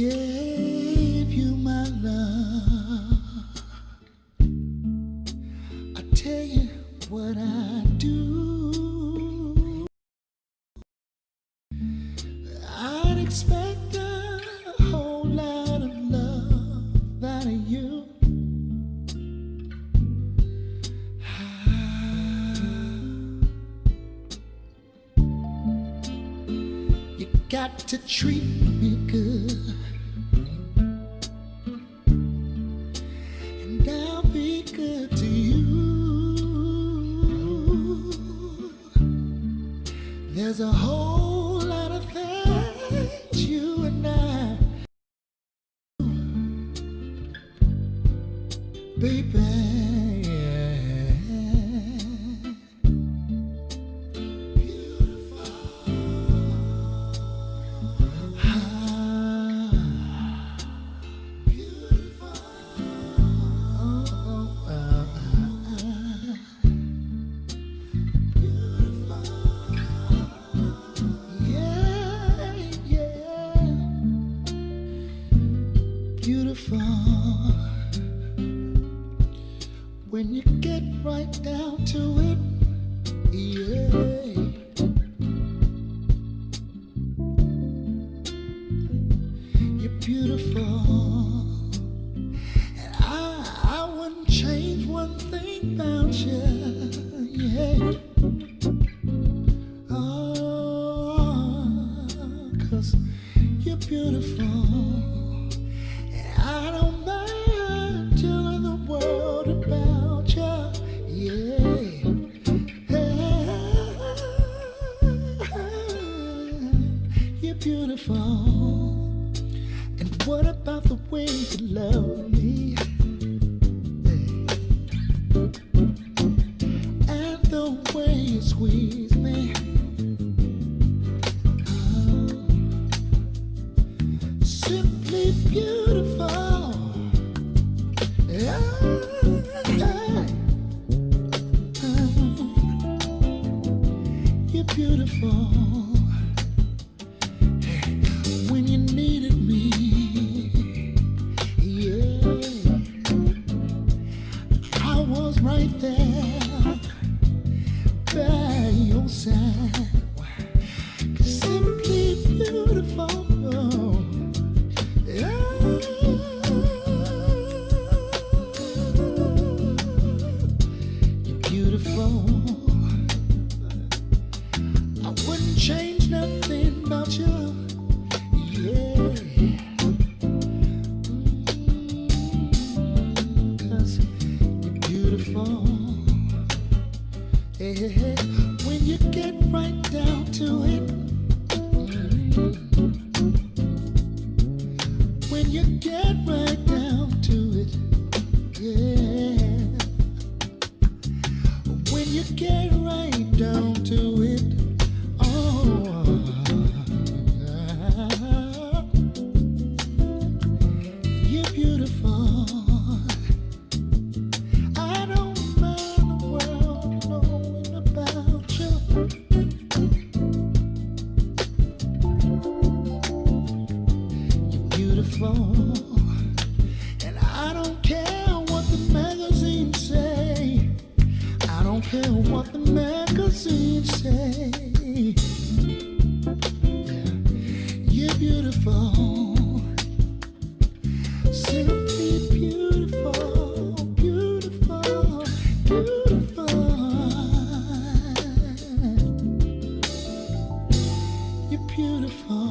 gave you my love. I tell you what I do. I'd expect a whole lot of love out of you. You got to treat me good, and I'll be good to you. There's a whole lot of things you and I, baby. When you get right down to it, yeah. You're beautiful, and I wouldn't change one thing about you, yeah. Oh, 'cause you're beautiful, and I don't mind telling the world about you, yeah. You're beautiful. And what about the way you love me? And the way you squeeze me. Simply beautiful. You're beautiful. When you needed me, yeah, I was right there by your side. Simply beautiful. You're beautiful. I wouldn't change nothing about you. Yeah. 'Cause you're beautiful. Yeah. When you get right down to it. When you get right down to it. Yeah. When you get right down to it. You're beautiful. I don't mind the world knowing about you. You're beautiful. And I don't care what the magazines say. I don't care what the magazines say. Yeah. You're beautiful. Simply beautiful, beautiful, beautiful. You're beautiful.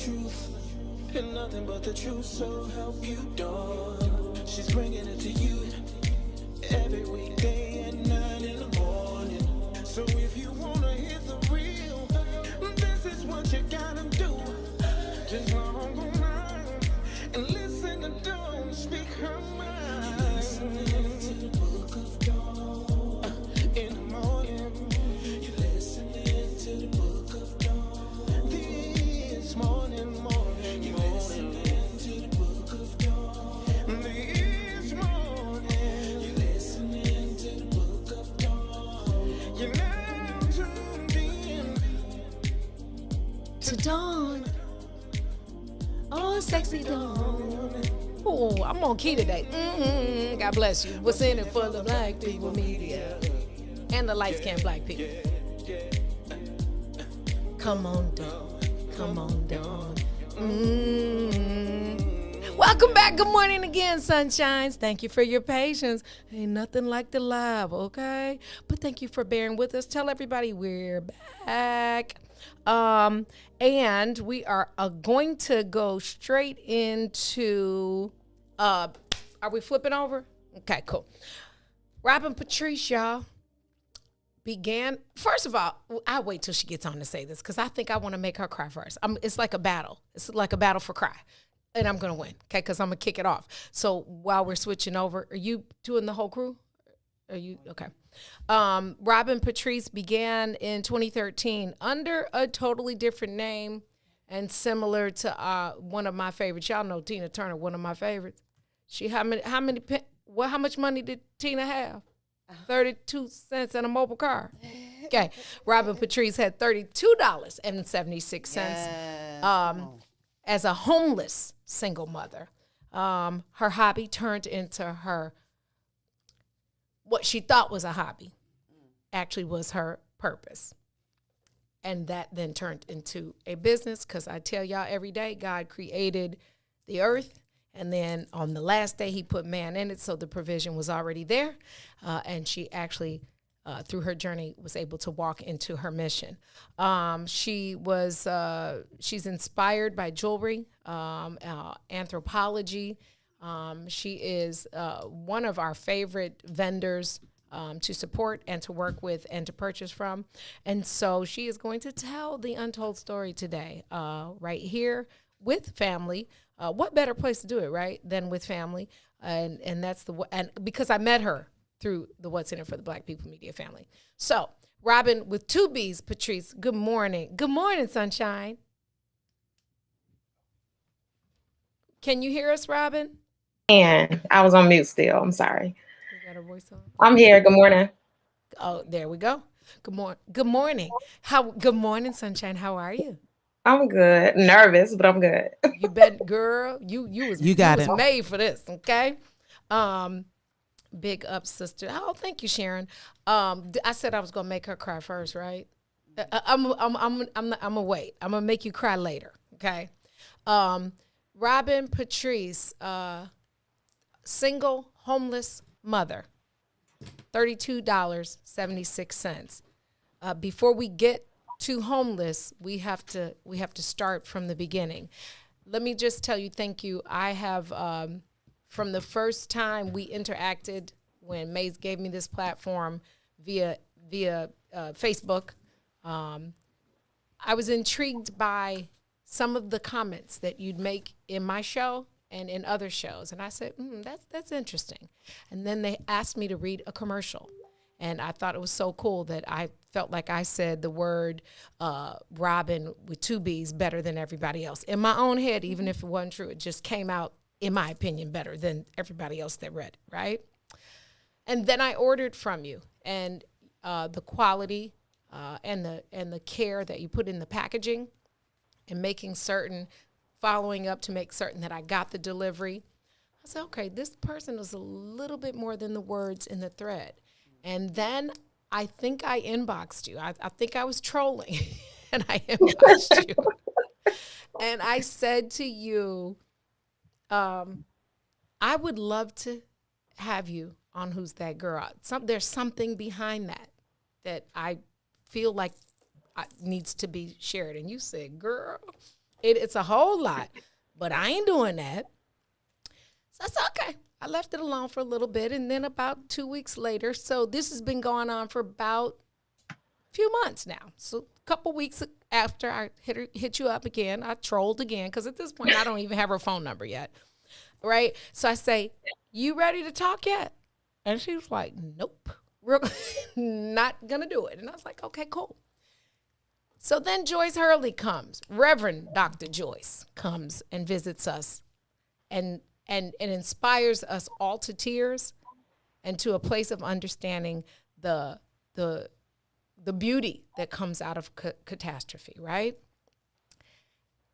truth, and nothing but the truth. So help you, Dawn. She's bringing it to you every weekday at 9 in the morning. So if you wanna hear the real, this is what you gotta do. Just log online and listen to Dawn speak her mind. You're listening to the book of Dawn in the morning. You're listening to the book of Dawn this morning. You're listening to the book of Dawn this morning. You're listening to the book of Dawn. You're now tuned in to Dawn. Oh, sexy Dawn. Oh, I'm on key today. God bless you. What's in it for the black people media and the light-skinned black people? Come on, Dawn. Come on, Dawn. Welcome back. Good morning again, sunshines. Thank you for your patience. Ain't nothing like the live, okay? But thank you for bearing with us. Tell everybody we're back. And we are going to go straight into, are we flipping over? Okay, cool. Robin Patrice, y'all, began, first of all, I'll wait till she gets on to say this because I think I want to make her cry first. It's like a battle. It's like a battle for cry. And I'm going to win, okay, because I'm going to kick it off. So while we're switching over, are you doing the whole crew? Are you, okay. Robin Patrice began in 2013 under a totally different name and similar to one of my favorites. Y'all know Tina Turner, one of my favorites. How much money did Tina have? 32 cents in a mobile car. Okay. Robin Patrice had $32.76 as a homeless single mother. Her hobby turned into what she thought was a hobby actually was her purpose. And that then turned into a business because I tell y'all every day, God created the earth. And then on the last day, he put man in it. So the provision was already there. And she actually, through her journey, was able to walk into her mission. She's inspired by jewelry, anthropology. She is one of our favorite vendors to support and to work with and to purchase from. And so she is going to tell the untold story today, right here with family. What better place to do it, right, than with family? And that's and because I met her through the What's in It for the Black People Media family. So Robin with two B's, Patrice, good morning. Good morning, sunshine. Can you hear us, Robin? And I was on mute still. I'm sorry. You got a voice on? I'm here. Good morning. Oh, there we go. Good morning. Good morning. Good morning, sunshine. How are you? I'm good. Nervous, but I'm good. You bet, girl. You was made for this, okay? Big up, sister. Oh, thank you, Sharon. I said I was gonna make her cry first, right? I'm gonna wait. I'm gonna make you cry later, okay? Robin Patrice, single homeless mother, $32.76. Before we get to homeless, we have to start from the beginning. Let me just tell you, thank you. I have from the first time we interacted when Maze gave me this platform via Facebook, I was intrigued by some of the comments that you'd make in my show and in other shows. And I said, that's interesting. And then they asked me to read a commercial. And I thought it was so cool that I felt like I said the word Robin with two B's better than everybody else. In my own head, even if it wasn't true, it just came out, in my opinion, better than everybody else that read it, right? And then I ordered from you. And the quality and the care that you put in the packaging and making certain, following up to make certain that I got the delivery. I said, okay, this person is a little bit more than the words in the thread. And then I think I inboxed you. I think I was trolling, and I inboxed you. And I said to you, I would love to have you on Who's That Girl. There's something behind that I feel like needs to be shared. And you said, girl, It's a whole lot, but I ain't doing that. So I said, okay. I left it alone for a little bit, and then about 2 weeks later, so this has been going on for about a few months now. So a couple weeks after I hit you up again, I trolled again, because at this point, I don't even have her phone number yet, right? So I say, you ready to talk yet? And she was like, nope, we're not going to do it. And I was like, okay, cool. So then Joyce Hurley comes, Reverend Dr. Joyce comes and visits us, and inspires us all to tears and to a place of understanding the beauty that comes out of catastrophe, right?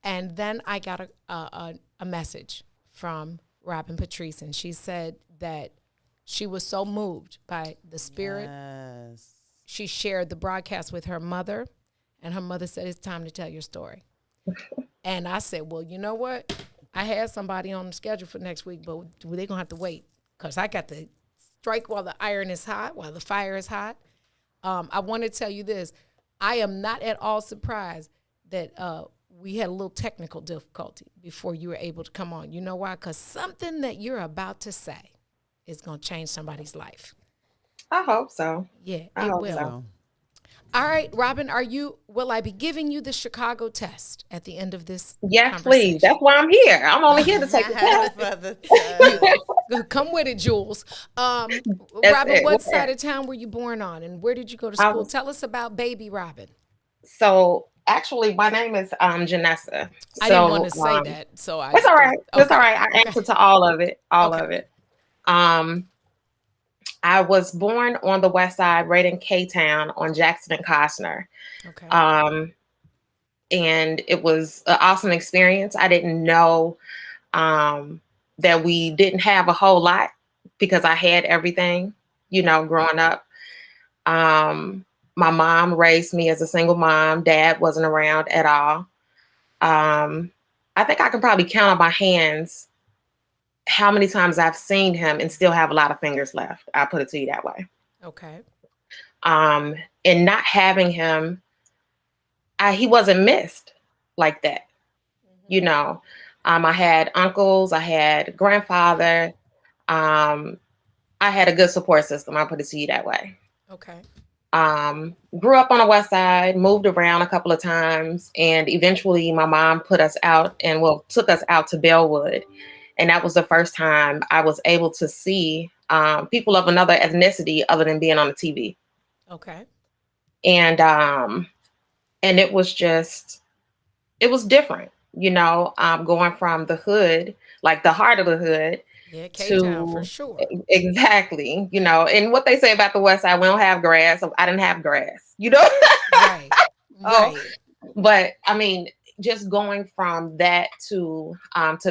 And then I got a message from Robin Patrice, and she said that she was so moved by the spirit. Yes. She shared the broadcast with her mother, and her mother said, it's time to tell your story. And I said, well, you know what? I had somebody on the schedule for next week, but they're going to have to wait, because I got to strike while the iron is hot, while the fire is hot. I want to tell you this. I am not at all surprised that we had a little technical difficulty before you were able to come on. You know why? Because something that you're about to say is going to change somebody's life. I hope so. Yeah, I it hope will. so. All right, Robin, will I be giving you the Chicago test at the end of this Yes, conversation? please. That's why I'm here. I'm only here to take the test. Come with it, Jules. Robin, it. what What's side that? of town were you born on, and where did you go to I school? was- Tell us about baby Robin. So actually, my name is Janessa. I didn't want to say that, so I. It's all right. Okay. It's all right. I answer to all of it. All of it. I was born on the west side, right in K-Town on Jackson and Costner. Okay. And it was an awesome experience. I didn't know that we didn't have a whole lot, because I had everything, growing up. My mom raised me as a single mom. Dad wasn't around at all. I think I can probably count on my hands how many times I've seen him and still have a lot of fingers left. I'll put it to you that way. Okay. And not having him, he wasn't missed like that. Mm-hmm. I had uncles, I had grandfather. I had a good support system. I'll put it to you that way. Okay. Grew up on the west side, moved around a couple of times, and eventually my mom took us out to Bellwood. And that was the first time I was able to see people of another ethnicity other than being on the TV. Okay. And it was different, going from the hood, like the heart of the hood. Yeah, K-Town for sure. Exactly. And what they say about the west side, we don't have grass. So I didn't have grass, Right. Right. But I mean, just going from that to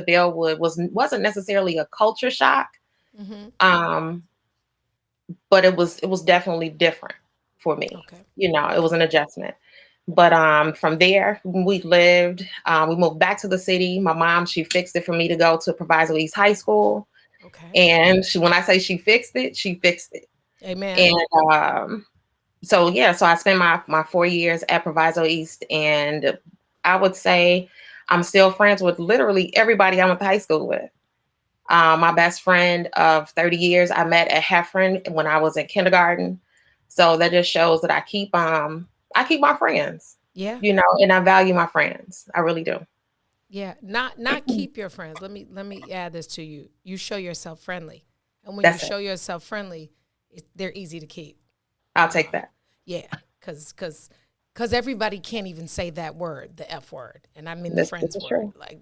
Bellwood wasn't necessarily a culture shock. Mm-hmm. But it was definitely different for me. Okay. It was an adjustment. But from there, we moved back to the city. My mom, she fixed it for me to go to Proviso East High School. Okay. And when I say she fixed it, she fixed it. Amen. And so I spent my 4 years at Proviso East, and I would say I'm still friends with literally everybody I went to high school with. My best friend of 30 years, I met at Heffron when I was in kindergarten. So that just shows that I keep my friends. Yeah. And I value my friends. I really do. Yeah. Not keep your friends. Let me add this to you. You show yourself friendly. And when That's you show yourself friendly, they're easy to keep. I'll take that. Yeah. Because everybody can't even say that word, the F word. And I mean the This friends is word. true. Like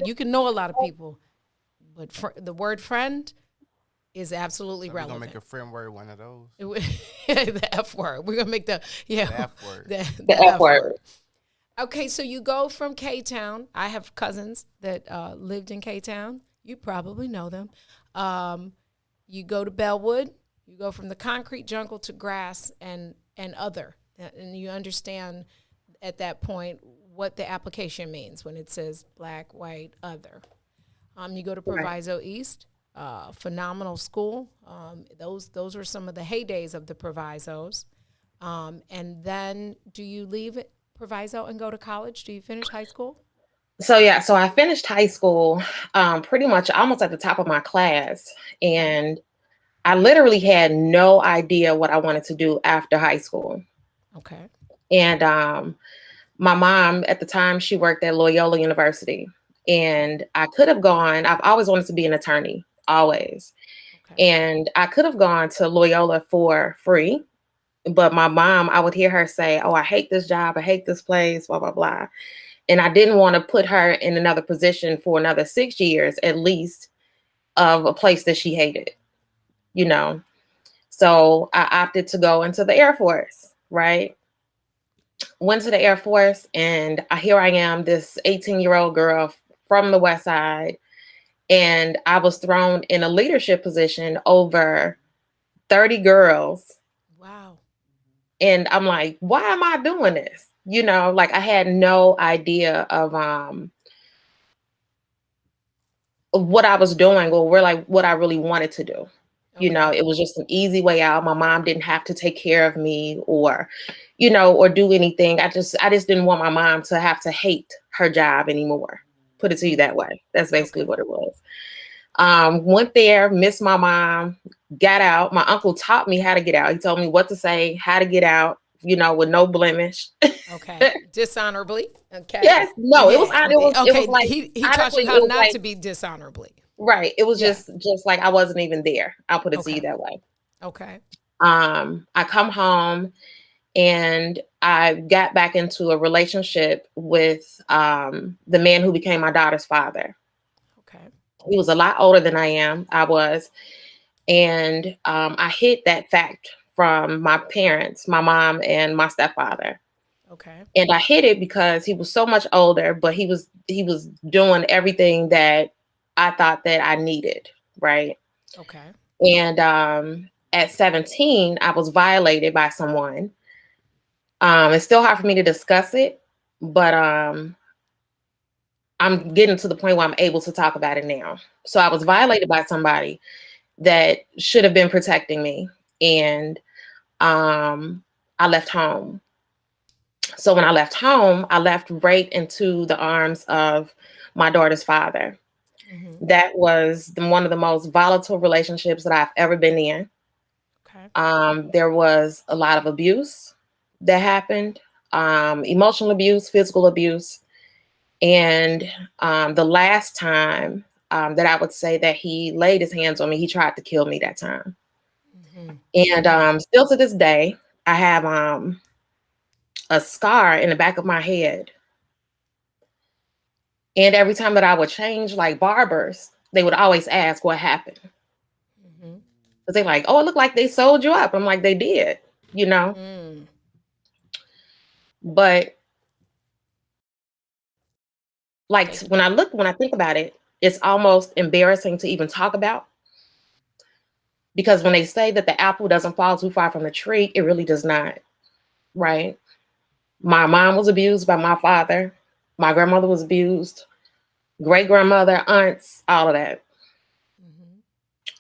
you can know a lot of people, but the word friend is absolutely So relevant. We're gonna make a friend word one of those. The F word. We're gonna make the F word. The F word. Okay, so you go from K-Town. I have cousins that lived in K-Town. You probably know them. You go to Bellwood. You go from the concrete jungle to grass and other. And you understand at that point what the application means when it says black, white, other. You go to Proviso East, phenomenal school. Those were some of the heydays of the Provisos. And then do you leave Proviso and go to college? Do you finish high school? So I finished high school pretty much almost at the top of my class. And I literally had no idea what I wanted to do after high school. Okay. And my mom at the time, she worked at Loyola University. And I could have gone, I've always wanted to be an attorney, always. Okay. And I could have gone to Loyola for free. But my mom, I would hear her say, "Oh, I hate this job. I hate this place, blah, blah, blah." And I didn't want to put her in another position for another 6 years at least of a place that she hated, you know. So I opted to go into the Air Force, right? Went to the Air Force, and here I am, this 18-year-old girl from the West Side, and I was thrown in a leadership position over 30 girls. Wow. And I'm like, why am I doing this? You know, like I had no idea of what I was doing or where like what I really wanted to do. You know, Okay. it was just an easy way out. My mom didn't have to take care of me or, you know, or do anything. I just didn't want my mom to have to hate her job anymore. Put it to you that way. That's basically Okay. what it was. Went there, missed my mom, got out. My uncle taught me how to get out. He told me what to say, how to get out, you know, with no blemish. Okay. Dishonorably. Okay. Yes, no, Yeah. it was Okay. like He taught honestly, you it how was not like to be dishonorably. right. It was Yeah. just like I wasn't even there. I'll put it to you Okay. that way. Okay. I come home and I got back into a relationship with the man who became my daughter's father. Okay. He was a lot older than I was. And I hid that fact from my parents, my mom and my stepfather. Okay. And I hid it because he was so much older, but he was doing everything that I thought that I needed, right? Okay. And at 17, I was violated by someone. It's still hard for me to discuss it, but I'm getting to the point where I'm able to talk about it now. So I was Okay. violated by somebody that should have been protecting me, and I left home. So when I left home, I left right into the arms of my daughter's father. Mm-hmm. That was one of the most volatile relationships that I've ever been in. Okay. There was a lot of abuse that happened, emotional abuse, physical abuse. And the last time that I would say that he laid his hands on me, he tried to kill me that time. Mm-hmm. And still to this day, I have a scar in the back of my head. And every time that I would change like barbers, they would always ask what happened. Mm-hmm. Because they're like, oh, it looked like they sold you up. I'm like, they did, you know? Mm. But like Thank you. when I think about it, it's almost embarrassing to even talk about. Because when they say that the apple doesn't fall too far from the tree, it really does not, right? My mom was abused by my father. My grandmother was abused, great grandmother, aunts, all of that. Mm-hmm.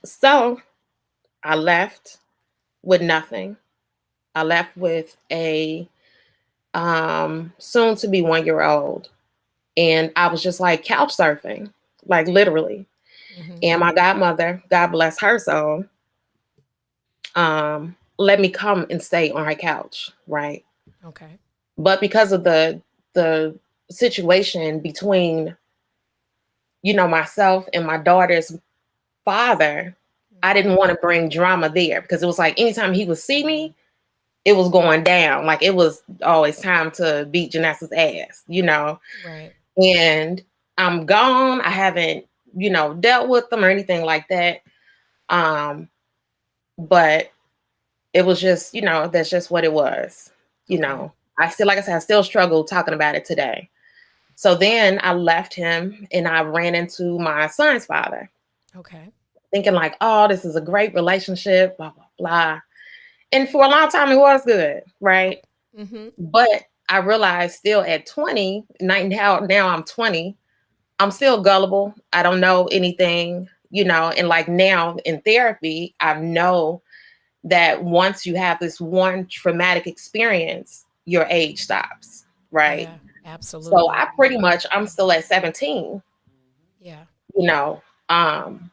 So I left with nothing. I left with a soon to be 1 year old. And I was just like couch surfing, like literally. Mm-hmm. And my godmother, God bless her soul, let me come and stay on her couch, right? Okay. But because of the situation between, you know, myself and my daughter's father, I Mm-hmm. didn't want to bring drama there because it was like anytime he would see me, it was going down. Like it was always time to beat Janessa's ass, you know. Right. And I'm gone. I haven't, you know, dealt with them or anything like that. Um, but it was just, you know, that's just what it was. You Okay. know, I still, like I said, I still struggle talking about it today. So then I left him and I ran into my son's father, Okay. thinking like, oh, this is a great relationship, blah, blah, blah. And for a long time, it was good, right? Mm-hmm. But I realized still at 20, now I'm 20, I'm still gullible. I don't know anything, you know, and like now in therapy, I know that once you have this one traumatic experience, your age stops, right? Yeah. So Absolutely. I pretty much, I'm still at 17, Yeah. you know, um,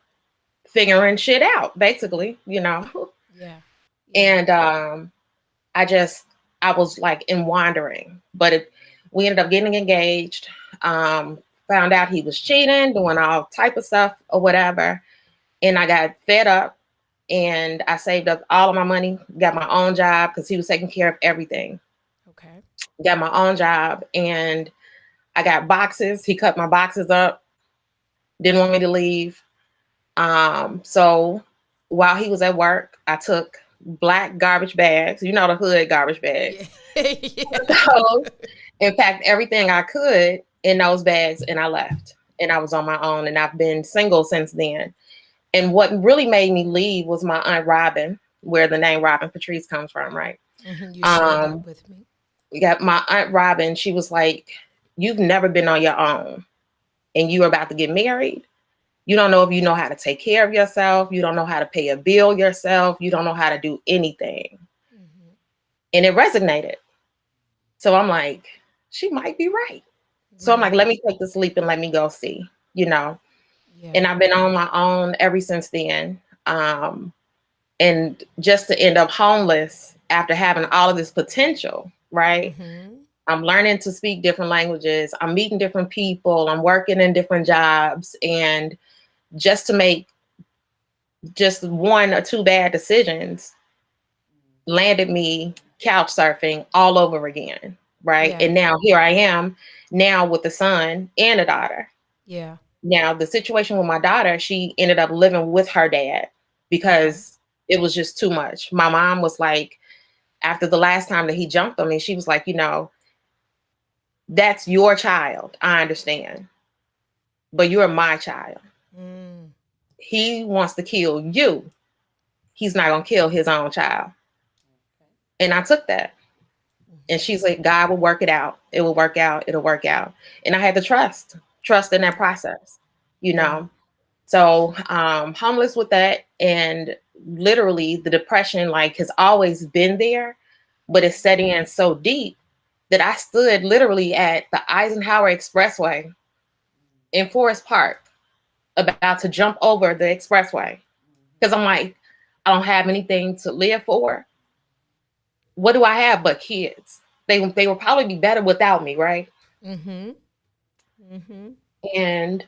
figuring shit out, basically, you know. Yeah. Yeah. And I just, I was like in wandering, but we ended up getting engaged. Found out he was cheating, doing all type of stuff or whatever. And I got fed up and I saved up all of my money, got my own job because he was taking care of everything. Okay. Got my own job and I got boxes. He cut my boxes up, didn't want me to leave. So while he was at work, I took black garbage bags, you know, the hood garbage Yeah. bags. Yeah. So, and packed everything I could in those bags and I left. And I was on my own and I've been single since then. And what really made me leave was my Aunt Robin, where the name Robin Patrice comes from, right? You shared that Um, with me. got my Aunt Robin, she was like, you've never been on your own and you are about to get married. You don't know if you know how to take care of yourself. You don't know how to pay a bill yourself. You don't know how to do anything. Hmm. And it resonated. So I'm like, she might be right. So I'm like, Right. let me take this leap and let me go see, you know. Yeah. And I've been on my own ever since then. And just to end up homeless after having all of this potential, right? Hmm. I'm learning to speak different languages. I'm meeting different people. I'm working in different jobs. And just to make just one or two bad decisions landed me couch surfing all over again, right? Yeah. And now here I am now with a son and a daughter. Yeah. Now the situation with my daughter, she ended up living with her dad Okay. because it was just too much. My mom was like, after the last time that he jumped on me, she was like, you know, that's your child. I understand, but you're my child. Mm. He wants to kill you. He's not gonna kill his own child. And I took that. And she's like, God will work it out. It will work out. It'll work out. And I had to trust in that process, you Yeah. know. So homeless with that. And literally the depression like has always been there, but it's set in so deep that I stood literally at the Eisenhower Expressway in Forest Park about to jump over the expressway. Because I'm like, I don't have anything to live for. What do I have but kids? They would probably be better without me, right? Mm-hmm. Mm-hmm. And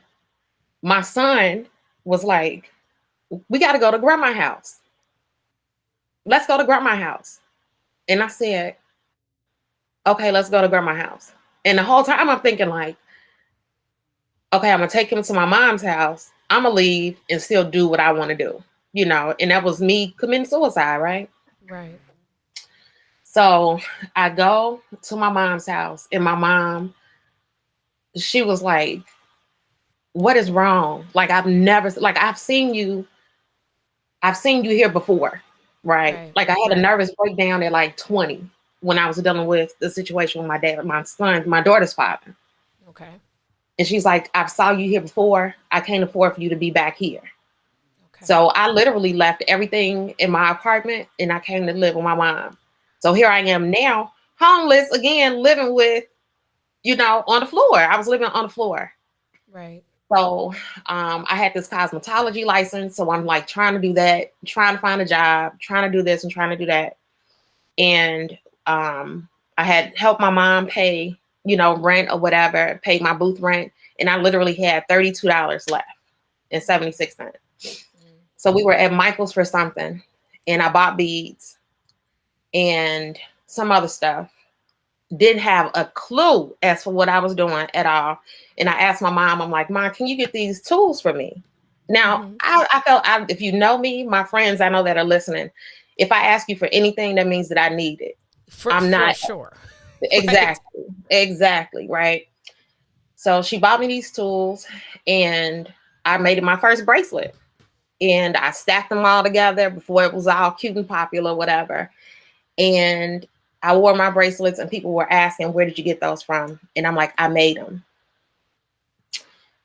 my son was like, we got to go to grandma's house. Let's go to grandma's house. And I said, okay, let's go to grandma's house. And the whole time I'm thinking like, okay, I'm going to take him to my mom's house. I'm going to leave and still do what I want to do, you know? And that was me committing suicide, right? Right. So I go to my mom's house and my mom, she was like, what is wrong? Like I've seen you here before, right? Right. Like I had a Right. nervous breakdown at like 20 when I was dealing with the situation with my dad, my son, my daughter's father. Okay. And she's like, I saw you here before. I can't afford for you to be back here. Okay. So I literally left everything in my apartment and I came to live with my mom. So here I am now, homeless again, living with, you know, on the floor. I was living on the floor. Right. So I had this cosmetology license. So I'm like trying to do that, trying to find a job, trying to do this and trying to do that. And I had helped my mom pay, you know, rent or whatever, paid my booth rent. And I literally had $32 left and 76 cents. So we were at Michael's for something and I bought beads and some other stuff. Didn't have a clue as for what I was doing at all. And I asked my mom, I'm like, Mom, can you get these tools for me? Now, Mm-hmm. I felt, if you know me, my friends I know that are listening, if I ask you for anything, that means that I need it. I'm For not, sure. Right. exactly, right? So she bought me these tools and I made it my first bracelet. And I stacked them all together before it was all cute and popular, whatever. And I wore my bracelets and people were asking, where did you get those from? And I'm like, I made them.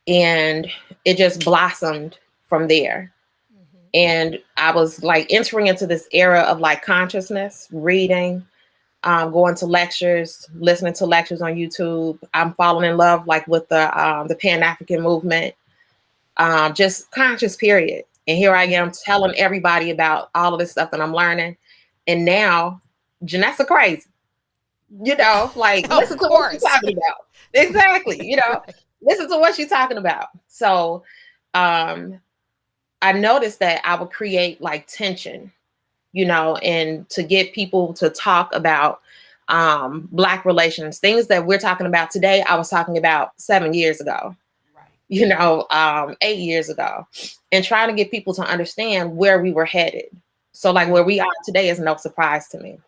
And it just blossomed from there. Mm-hmm. And I was like entering into this era of like consciousness, reading, going to lectures, listening to lectures on YouTube. I'm falling in love like with the Pan-African movement, just conscious period. And here I am telling everybody about all of this stuff that I'm learning. And now Janessa crazy, like listen Of to what she's course. talking about. Exactly, Right. listen to what she's talking about. So I noticed that I would create like tension, and to get people to talk about Black relations, things that we're talking about today, I was talking about 7 years ago, Right. 8 years ago, and trying to get people to understand where we were headed. So like where we are today is no surprise to me.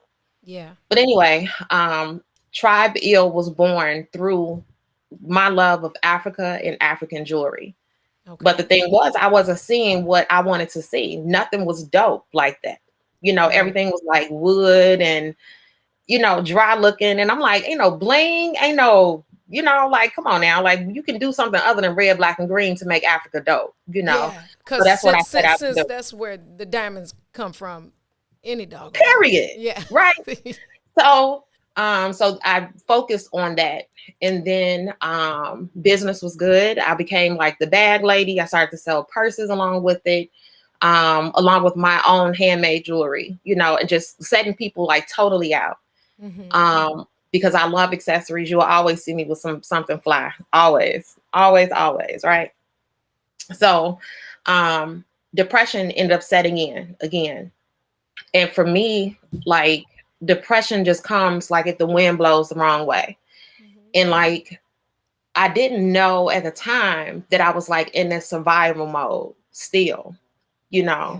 Yeah. But anyway, Tribe Ill was born through my love of Africa and African jewelry. Okay. But the thing was, I wasn't seeing what I wanted to see. Nothing was dope like that. Right. Everything was like wood and, dry looking. And I'm like, ain't no bling, ain't no, like, come on now. Like, you can do something other than red, black, and green to make Africa dope, Yeah, So because that's what I set out to since do. that's where the diamonds come from, any dog. Period. Yeah. Right. So, so I focused on that, and then business was good. I became like the bag lady. I started to sell purses along with it, along with my own handmade jewelry, and just setting people like totally out. Because I love accessories. You will always see me with something fly. Always, always, always, right? So, depression ended up setting in again, and for me, like, depression just comes like if the wind blows the wrong way. And like, I didn't know at the time that I was like in this survival mode still, Yeah.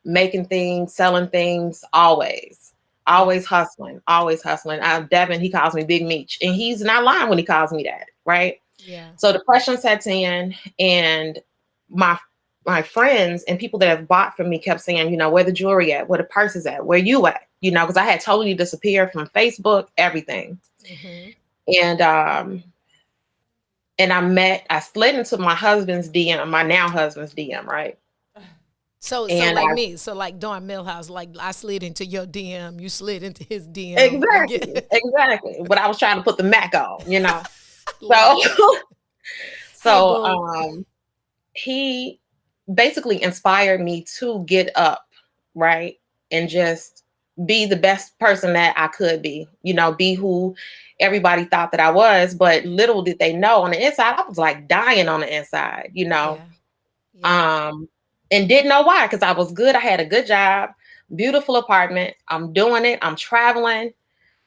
making things, selling things, always hustling, always hustling. Devin, he calls me Big Meech, and he's not lying when he calls me that, right? Yeah. So depression sets in, and my friends and people that have bought from me kept saying, where the jewelry at, where the purse is at, where you at, because I had totally disappeared from Facebook, everything. And I slid into my husband's DM, my now husband's DM, right? So And like me, so like Dawn Milhouse, like I slid into your DM, you slid into his DM. Exactly. But I was trying to put the Mac on, Love So, so Hey, boo. he basically inspired me to get up, right? And just be the best person that I could be, be who everybody thought that I was. But little did they know, on the inside, I was like dying on the inside, Yeah. Yeah. And didn't know why, because I was good. I had a good job, beautiful apartment. I'm doing it. I'm traveling,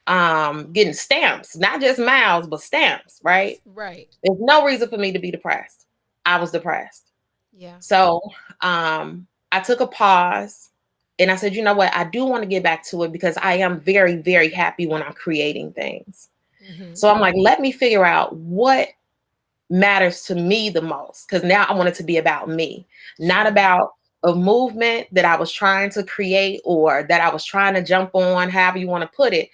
getting stamps, not just miles, but stamps, right? Right. There's no reason for me to be depressed. I was depressed. Yeah. So I took a pause, and I said, you know what? I do want to get back to it because I am very, very happy when I'm creating things. So I'm like, let me figure out what matters to me the most, because now I want it to be about me, not about a movement that I was trying to create or that I was trying to jump on, however you want to put it.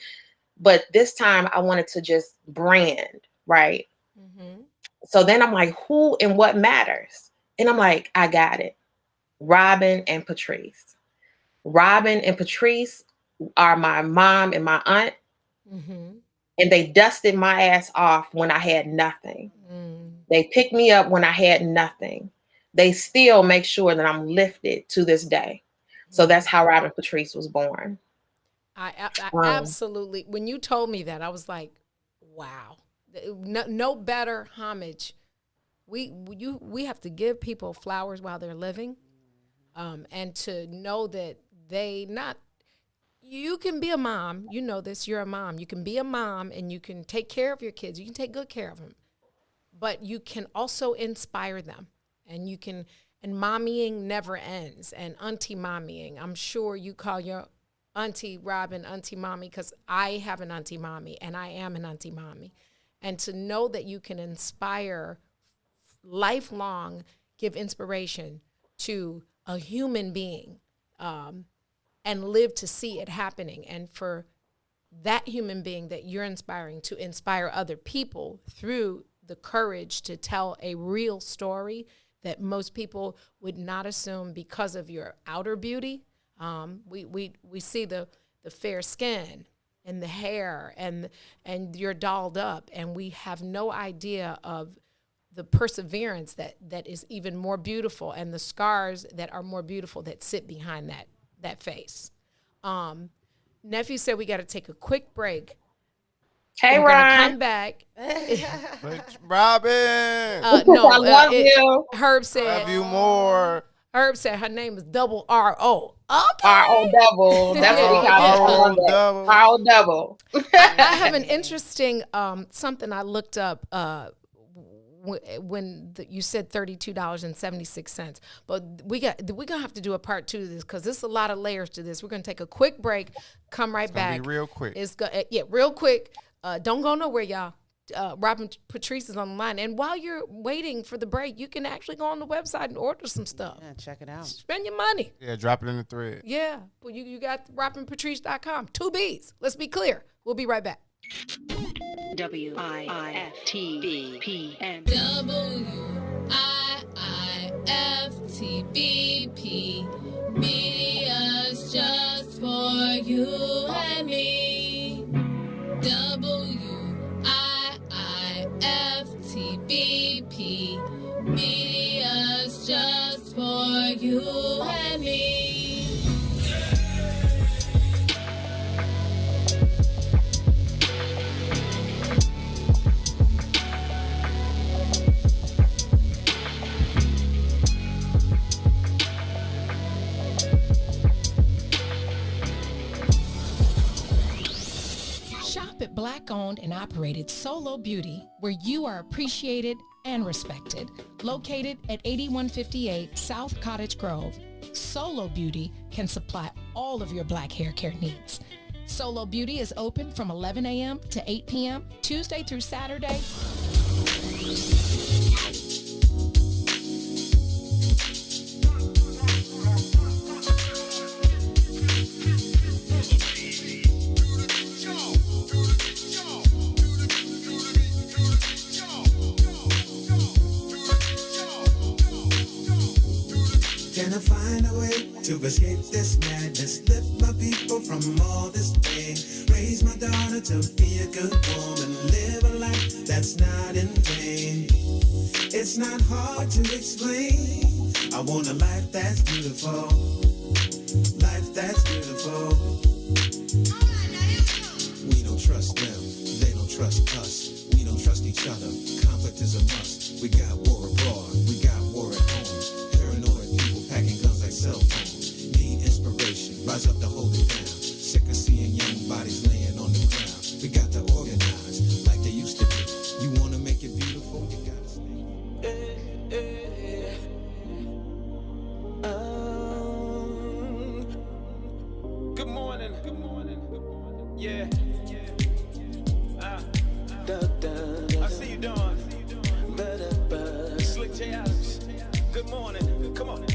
But this time I wanted to just brand, right? So then I'm like, who and what matters? And I'm like, I got it. Robin and Patrice. Robin and Patrice are my mom and my aunt. And they dusted my ass off when I had nothing. They picked me up when I had nothing. They still make sure that I'm lifted to this day. So that's how Robin Patrice was born. I absolutely, when you told me that, I was like, wow, no better homage. We have to give people flowers while they're living, and to know that you can be a mom, this, you're a mom. You can be a mom and you can take care of your kids. You can take good care of them, but you can also inspire them, and and mommying never ends, and auntie mommying. I'm sure you call your Auntie Robin Auntie Mommy, because I have an Auntie Mommy and I am an Auntie Mommy. And to know that you can inspire lifelong, give inspiration to a human being, and live to see it happening. And for that human being that you're inspiring to inspire other people through the courage to tell a real story that most people would not assume because of your outer beauty. We see the fair skin, and the hair and you're dolled up, and we have no idea of the perseverance that is even more beautiful, and the scars that are more beautiful that sit behind that face. Nephew said we got to take a quick break. Hey, We're gonna Ryan. come back. But Robin, No, I love you. Herb said. love you more. Herb said her name is double R-O. Okay. R-O double. That's what he Yeah. calls it. double. R-O double. I have an interesting something I looked up when you said $32.76. But we're gonna have to do a part 2 of this because there's a lot of layers to this. We're gonna take a quick break, come right back. Be real quick. Real quick. Don't go nowhere, y'all. Robin Patrice is on the line, and while you're waiting for the break, you can actually go on the website and order some stuff. Yeah, check it out. Spend your money. Yeah, drop it in the thread. Yeah, well, you got robinpatrice.com. 2 B's. Let's be clear. We'll be right back. WIIFTBPM. WIIFTBP. Media's just for you and me. WIIFTBP. Media's just for you and me. Shop at Black-owned and operated Solo Beauty, where you are appreciated and respected. Located at 8158 South Cottage Grove, Solo Beauty can supply all of your black hair care needs. Solo Beauty is open from 11 a.m. to 8 p.m., Tuesday through Saturday. Can I find a way to escape this madness? Lift my people from all this pain. Raise my daughter to be a good woman. Live a life that's not in vain. It's not hard to explain. I want a life that's beautiful. Life that's beautiful. We don't trust them. They don't trust us. We don't trust each other. Conflict is a must. We got war abroad. We got war at home. Packing guns like cell phones. Need inspiration, rise up to hold it down. Sick of seeing young bodies laying on the ground. We got to organize like they used to do. You want to make it beautiful, you gotta stay. Good morning. Good morning. Good morning. Yeah. I see you, Dawn. Slick J. Adams. Good morning. Come on.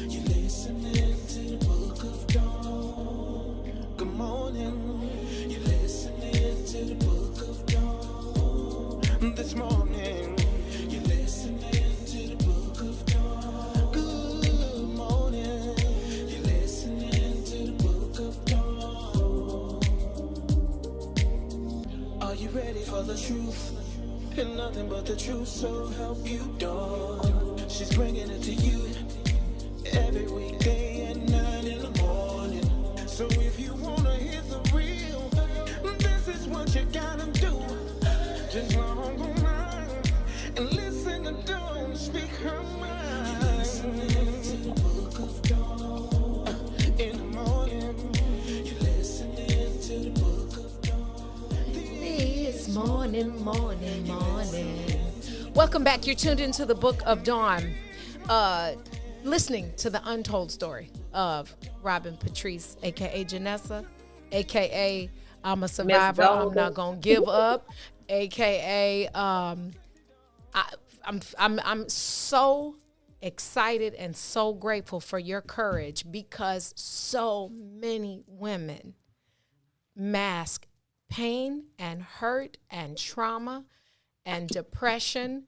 You're listening to the book of Dawn. Good morning. You're listening to the book of Dawn. This morning. You're listening to the book of Dawn. Good morning. You're listening to the book of Dawn. Are you ready for the truth? And nothing but the truth, so help you, Dawn. She's bringing it to you every weekday at 9 in the morning. So if you wanna hear the real, this is what you gotta do. Just log online and listen to Dawn speak her mind. Listening to the book of Dawn. In the morning, You're listening to the book of Dawn. It's morning. Welcome back. You're tuned into the Book of Dawn, listening to the untold story of Robin Patrice, a.k.a. Janessa, a.k.a. I'm a survivor, I'm not going to give up, a.k.a. I'm so excited and so grateful for your courage, because so many women mask pain and hurt and trauma and depression.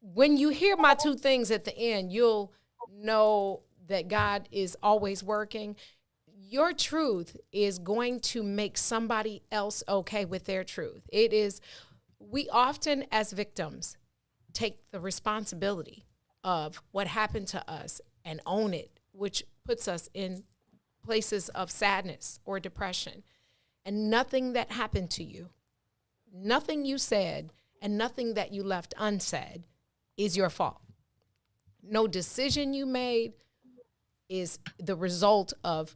When you hear my 2 things at the end, you'll know that God is always working. your truth is going to make somebody else okay with their truth. It is, we often as victims take the responsibility of what happened to us and own it, which puts us in places of sadness or depression. And nothing that happened to you, nothing you said, and nothing that you left unsaid is your fault. No decision you made is the result of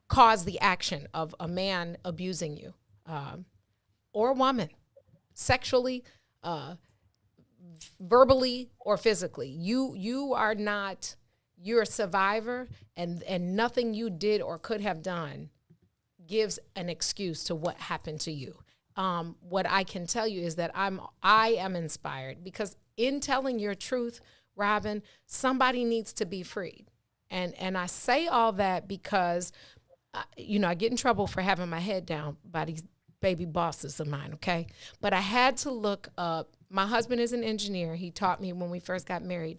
cause the action of a man abusing you, or a woman, sexually, verbally, or physically. You are not, you're a survivor, and nothing you did or could have done gives an excuse to what happened to you. What I can tell you is that I am inspired, because in telling your truth, Robin, somebody needs to be freed. And I say all that because, I get in trouble for having my head down by these baby bosses of mine, okay? But I had to look up, my husband is an engineer. He taught me when we first got married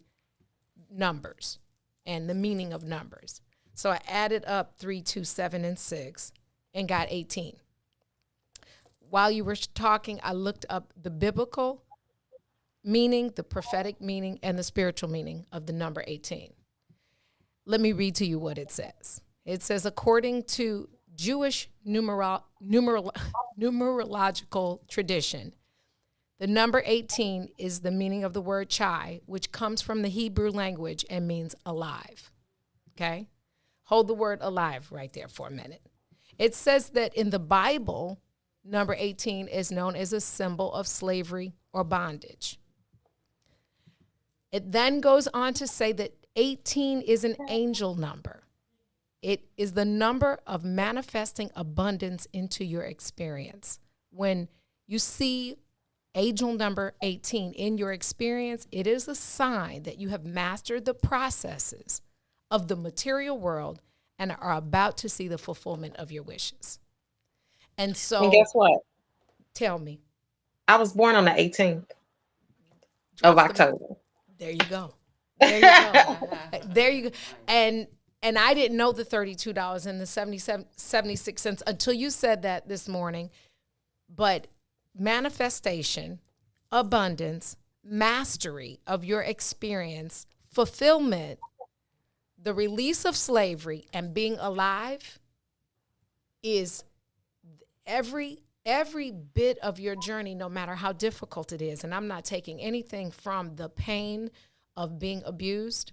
numbers and the meaning of numbers. So I added up 3, 2, 7, and 6 and got 18. While you were talking, I looked up the biblical meaning, the prophetic meaning, and the spiritual meaning of the number 18. Let me read to you what it says. It says, according to Jewish numerological tradition, the number 18 is the meaning of the word chai, which comes from the Hebrew language and means alive. Okay? Hold the word alive right there for a minute. It says that in the Bible, number 18 is known as a symbol of slavery or bondage. It then goes on to say that 18 is an angel number. It is the number of manifesting abundance into your experience. When you see angel number 18 in your experience, it is a sign that you have mastered the processes of the material world and are about to see the fulfillment of your wishes. And so, And guess what? Tell me. I was born on the 18th of October. There you go. There you go. There you go. And I didn't know the $32 and the 76 cents until you said that this morning. But manifestation, abundance, mastery of your experience, fulfillment, the release of slavery, and being alive is every bit of your journey, no matter how difficult it is. And I'm not taking anything from the pain of being abused,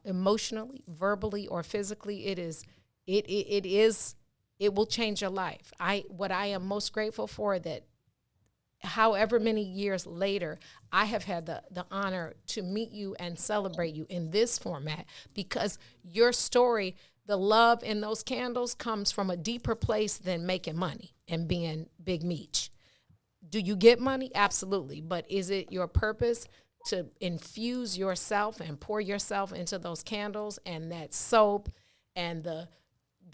emotionally, verbally, or physically. It will change your life. What I am most grateful for, that however many years later, I have had the honor to meet you and celebrate you in this format, because your story, the love in those candles, comes from a deeper place than making money and being Big Meech. Do you get money? Absolutely. But is it your purpose to infuse yourself and pour yourself into those candles and that soap and the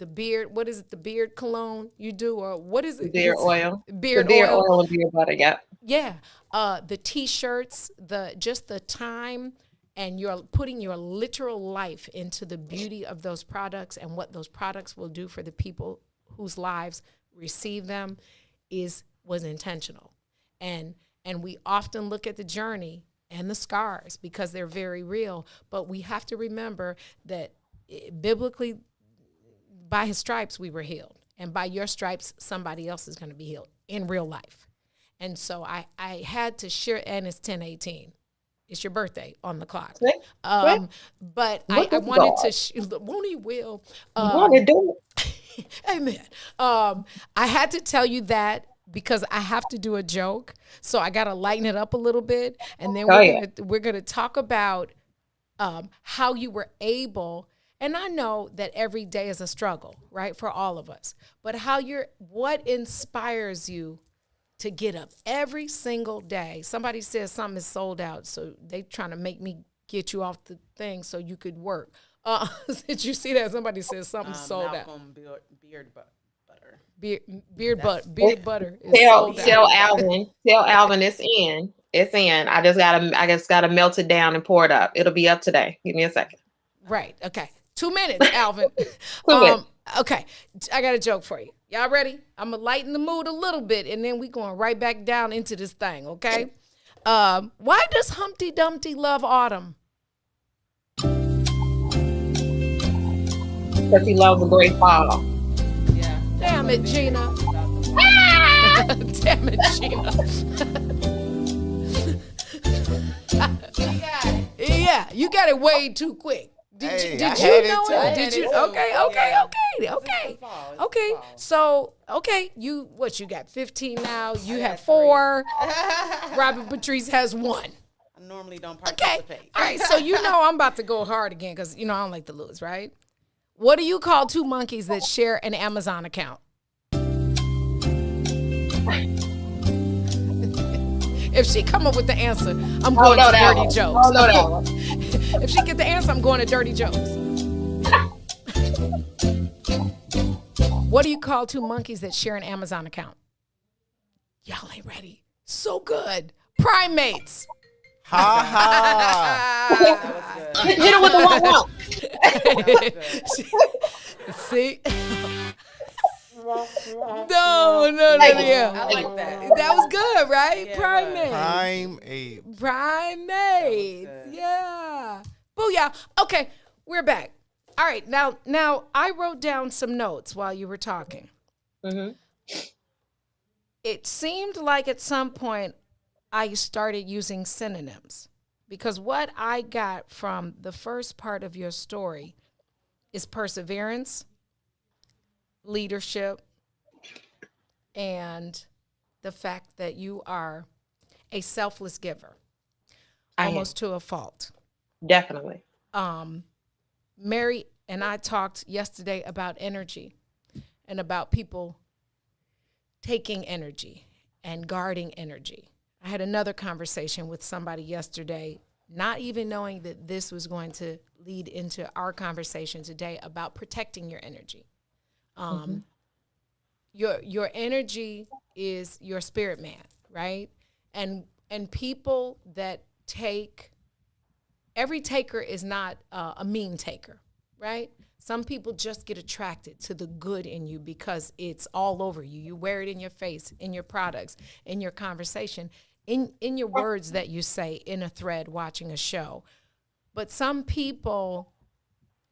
beard, what is it, the beard cologne you do, or what is it? Beard oil. Beard oil and beard butter, yeah. Yeah. The T-shirts, just the time, and you're putting your literal life into the beauty of those products and what those products will do for the people whose lives receive them was intentional. And we often look at the journey and the scars because they're very real, but we have to remember that biblically, by his stripes we were healed, and by your stripes somebody else is going to be healed in real life. And so I had to share, and it's 10:18. It's your birthday on the clock. But I wanted to, won't he will. Want to do it. Amen. I had to tell you that because I have to do a joke, so I got to lighten it up a little bit, and then we're gonna talk about how you were able. And I know that every day is a struggle, right, for all of us. But what inspires you to get up every single day? Somebody says something is sold out, so they trying to make me get you off the thing so you could work. Did you see that? Somebody says something sold out. Beard butter. Beard butter is tell sold out. Tell Alvin it's in. It's in. I just gotta melt it down and pour it up. It'll be up today. Give me a second. Right. Okay. 2 minutes, Alvin. 2 minutes. Okay, I got a joke for you. Y'all ready? I'm gonna lighten the mood a little bit, and then we going right back down into this thing, okay? Why does Humpty Dumpty love autumn? Because he loves a great fall. Yeah. Damn it, Gina. Damn it, Gina. Yeah, you got it way too quick. Did Hey, you I know had it it? too. Did you? Okay. You got 15 now. You have 4. Robin Patrice has 1. I normally don't Okay. participate. All right. So I'm about to go hard again because I don't like to lose, right? What do you call 2 monkeys that share an Amazon account? If she come up with the answer, I'm going to Dirty Jokes. Oh, no, that one. If she get the answer, I'm going to Dirty Jokes. What do you call 2 monkeys that share an Amazon account? Y'all ain't ready. So good. Primates. Ha ha. That was good. Hit it with the 1-1. See? No, yeah. I like that. That was good, right? Yeah, Primates. Prime a Primates. good. Yeah. Booyah. Okay, we're back. All right, now I wrote down some notes while you were talking. Mhm. It seemed like at some point I started using synonyms because what I got from the first part of your story is perseverance, leadership, and the fact that you are a selfless giver, I am. almost to a fault. Definitely. Mary and I talked yesterday about energy and about people taking energy and guarding energy. I had another conversation with somebody yesterday, not even knowing that this was going to lead into our conversation today about protecting your energy. Your energy is your spirit man, right? And people that take, every taker is not a mean taker, right? Some people just get attracted to the good in you because it's all over you. You wear it in your face, in your products, in your conversation, in your words that you say in a thread, watching a show. But some people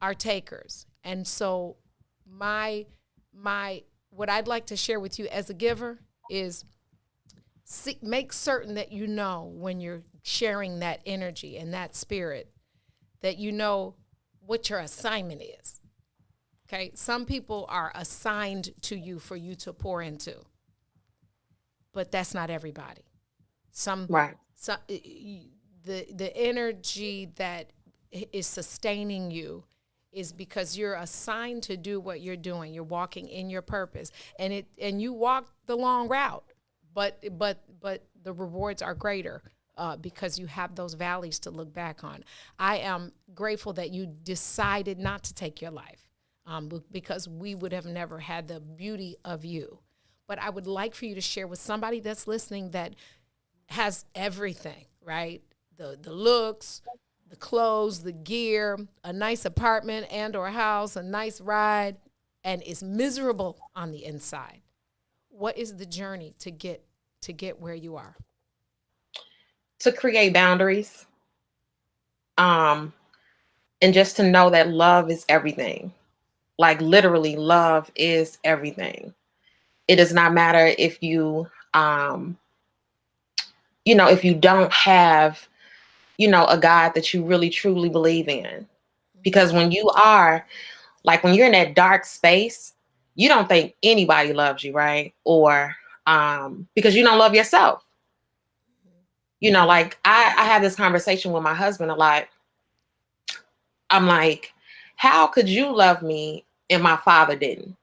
are takers. And so what I'd like to share with you as a giver is make certain that you know when you're sharing that energy and that spirit, that you know what your assignment is. Okay? Some people are assigned to you for you to pour into, but that's not everybody. Right. The energy that is sustaining you is because you're assigned to do what you're doing. You're walking in your purpose, and you walk the long route, but the rewards are greater because you have those valleys to look back on. I am grateful that you decided not to take your life because we would have never had the beauty of you. But I would like for you to share with somebody that's listening that has everything, right? The looks, the clothes, the gear, a nice apartment and or house, a nice ride, and is miserable on the inside. What is the journey to get where you are? To create boundaries. And just to know that love is everything. Like literally love is everything. It does not matter if you if you don't have a God that you really truly believe in. Because when you are, like when you're in that dark space, you don't think anybody loves you, right? Or because you don't love yourself. Like I have this conversation with my husband a lot. I'm like, how could you love me and my father didn't?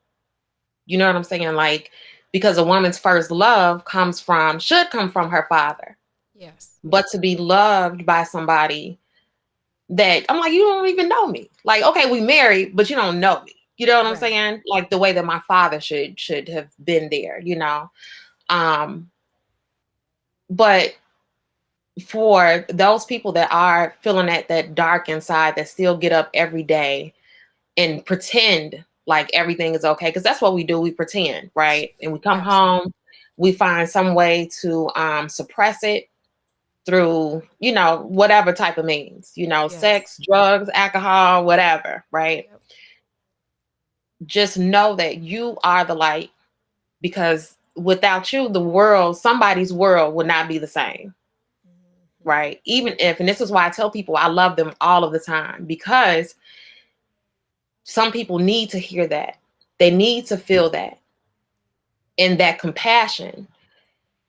You know what I'm saying? Like, because a woman's first love should come from her father. Yes. But to be loved by somebody that I'm like, you don't even know me. Like, okay, we married, but you don't know me. You know what I'm saying? Like the way that my father should have been there, But for those people that are feeling that dark inside, that still get up every day and pretend like everything is okay. Because that's what we do. We pretend, right? And we come Absolutely. home, we find some way to suppress it through, whatever type of means, Yes. sex, drugs, alcohol, whatever, right? Yep. Just know that you are the light, because without you, somebody's world would not be the same, right? Even if, and this is why I tell people I love them all of the time, because some people need to hear that. They need to feel that, and that compassion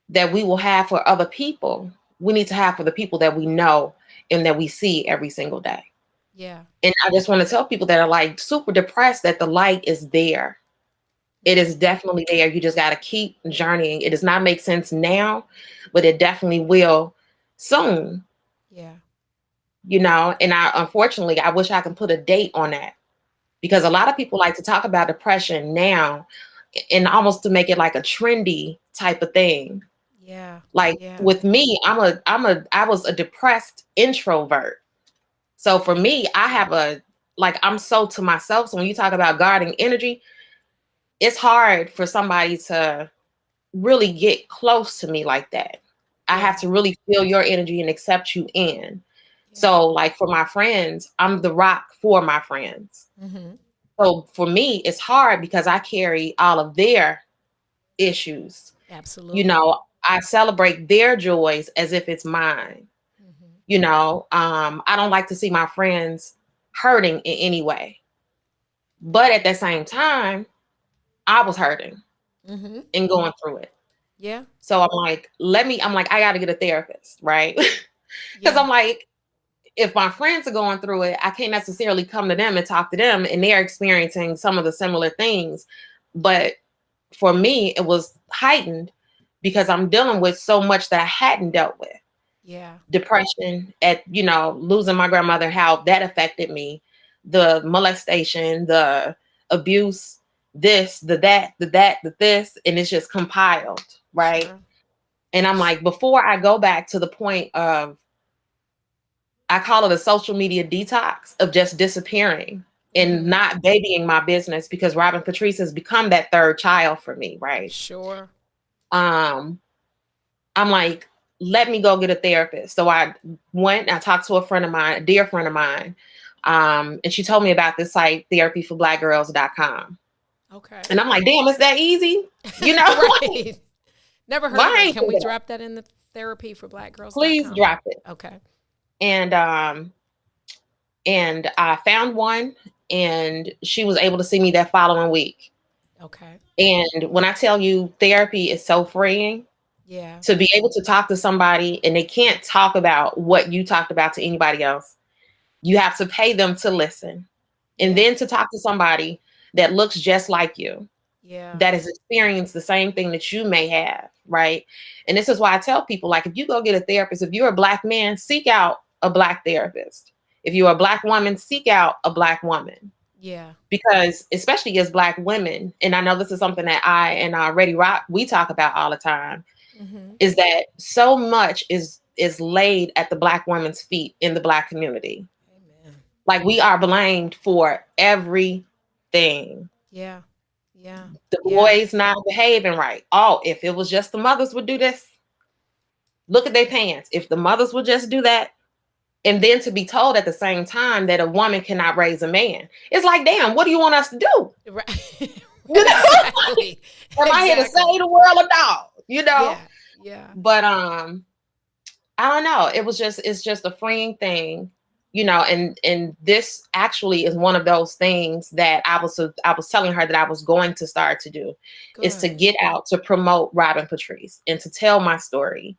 that we will have for other people, we need to have for the people that we know and that we see every single day. Yeah. And I just want to tell people that are like super depressed that the light is there. It is definitely there. You just got to keep journeying. It does not make sense now, but it definitely will soon. Yeah. And unfortunately, I wish I could put a date on that, because a lot of people like to talk about depression now and almost to make it like a trendy type of thing. Yeah. Like Yeah. with me, I was a depressed introvert. So for me, I'm so to myself. So when you talk about guarding energy, it's hard for somebody to really get close to me like that. I Yeah. have to really feel your energy and accept you in. Yeah. So like for my friends, I'm the rock for my friends. Mm-hmm. So for me, it's hard because I carry all of their issues. Absolutely. I celebrate their joys as if it's mine. I don't like to see my friends hurting in any way. But at the same time, I was hurting Mm-hmm. and going through it. Yeah. So I got to get a therapist, right? Because Yeah. I'm like, if my friends are going through it, I can't necessarily come to them and talk to them, and they're experiencing some of the similar things. But for me, it was heightened because I'm dealing with so much that I hadn't dealt with. Yeah. Depression, at losing my grandmother, how that affected me, the molestation, the abuse, this, the that, the this, and it's just compiled, right? Sure. And I'm like, before I go back to the point of, I call it a social media detox, of just disappearing and not babying my business, because Robin Patrice has become that third child for me, right? Sure. I'm like, let me go get a therapist. So I went and I talked to a friend of mine, a dear friend of mine. And she told me about this site, therapyforblackgirls.com. Okay. And I'm like, damn, it's that easy? Right. Never heard of Why it. ain't Can we that? drop that in the therapy for black girls? Please drop it. Okay. And I found one, and she was able to see me that following week. Okay. And when I tell you, therapy is so freeing. Yeah. To be able to talk to somebody and they can't talk about what you talked about to anybody else. You have to pay them to listen. And then to talk to somebody that looks just like you. Yeah. That has experienced the same thing that you may have, right? And this is why I tell people, like, if you go get a therapist, if you're a Black man, seek out a Black therapist. If you're a Black woman, seek out a Black woman. Yeah. Because especially as Black women, and I know this is something that I and Ready Rock, we talk about all the time, is that so much is laid at the Black woman's feet in the Black community. Amen. Like, we are blamed for everything. Yeah. Yeah. The boys not behaving right. Oh, if it was just the mothers would do this. Look at their pants. If the mothers would just do that. And then to be told at the same time that a woman cannot raise a man. It's like, damn, what do you want us to do? Right. Exactly. Am I here to say the world a dog? Yeah. But I don't know. It's just a freeing thing, and this actually is one of those things that I was telling her that I was going to start to do. Good. Is to get out to promote Robin Patrice and to tell my story.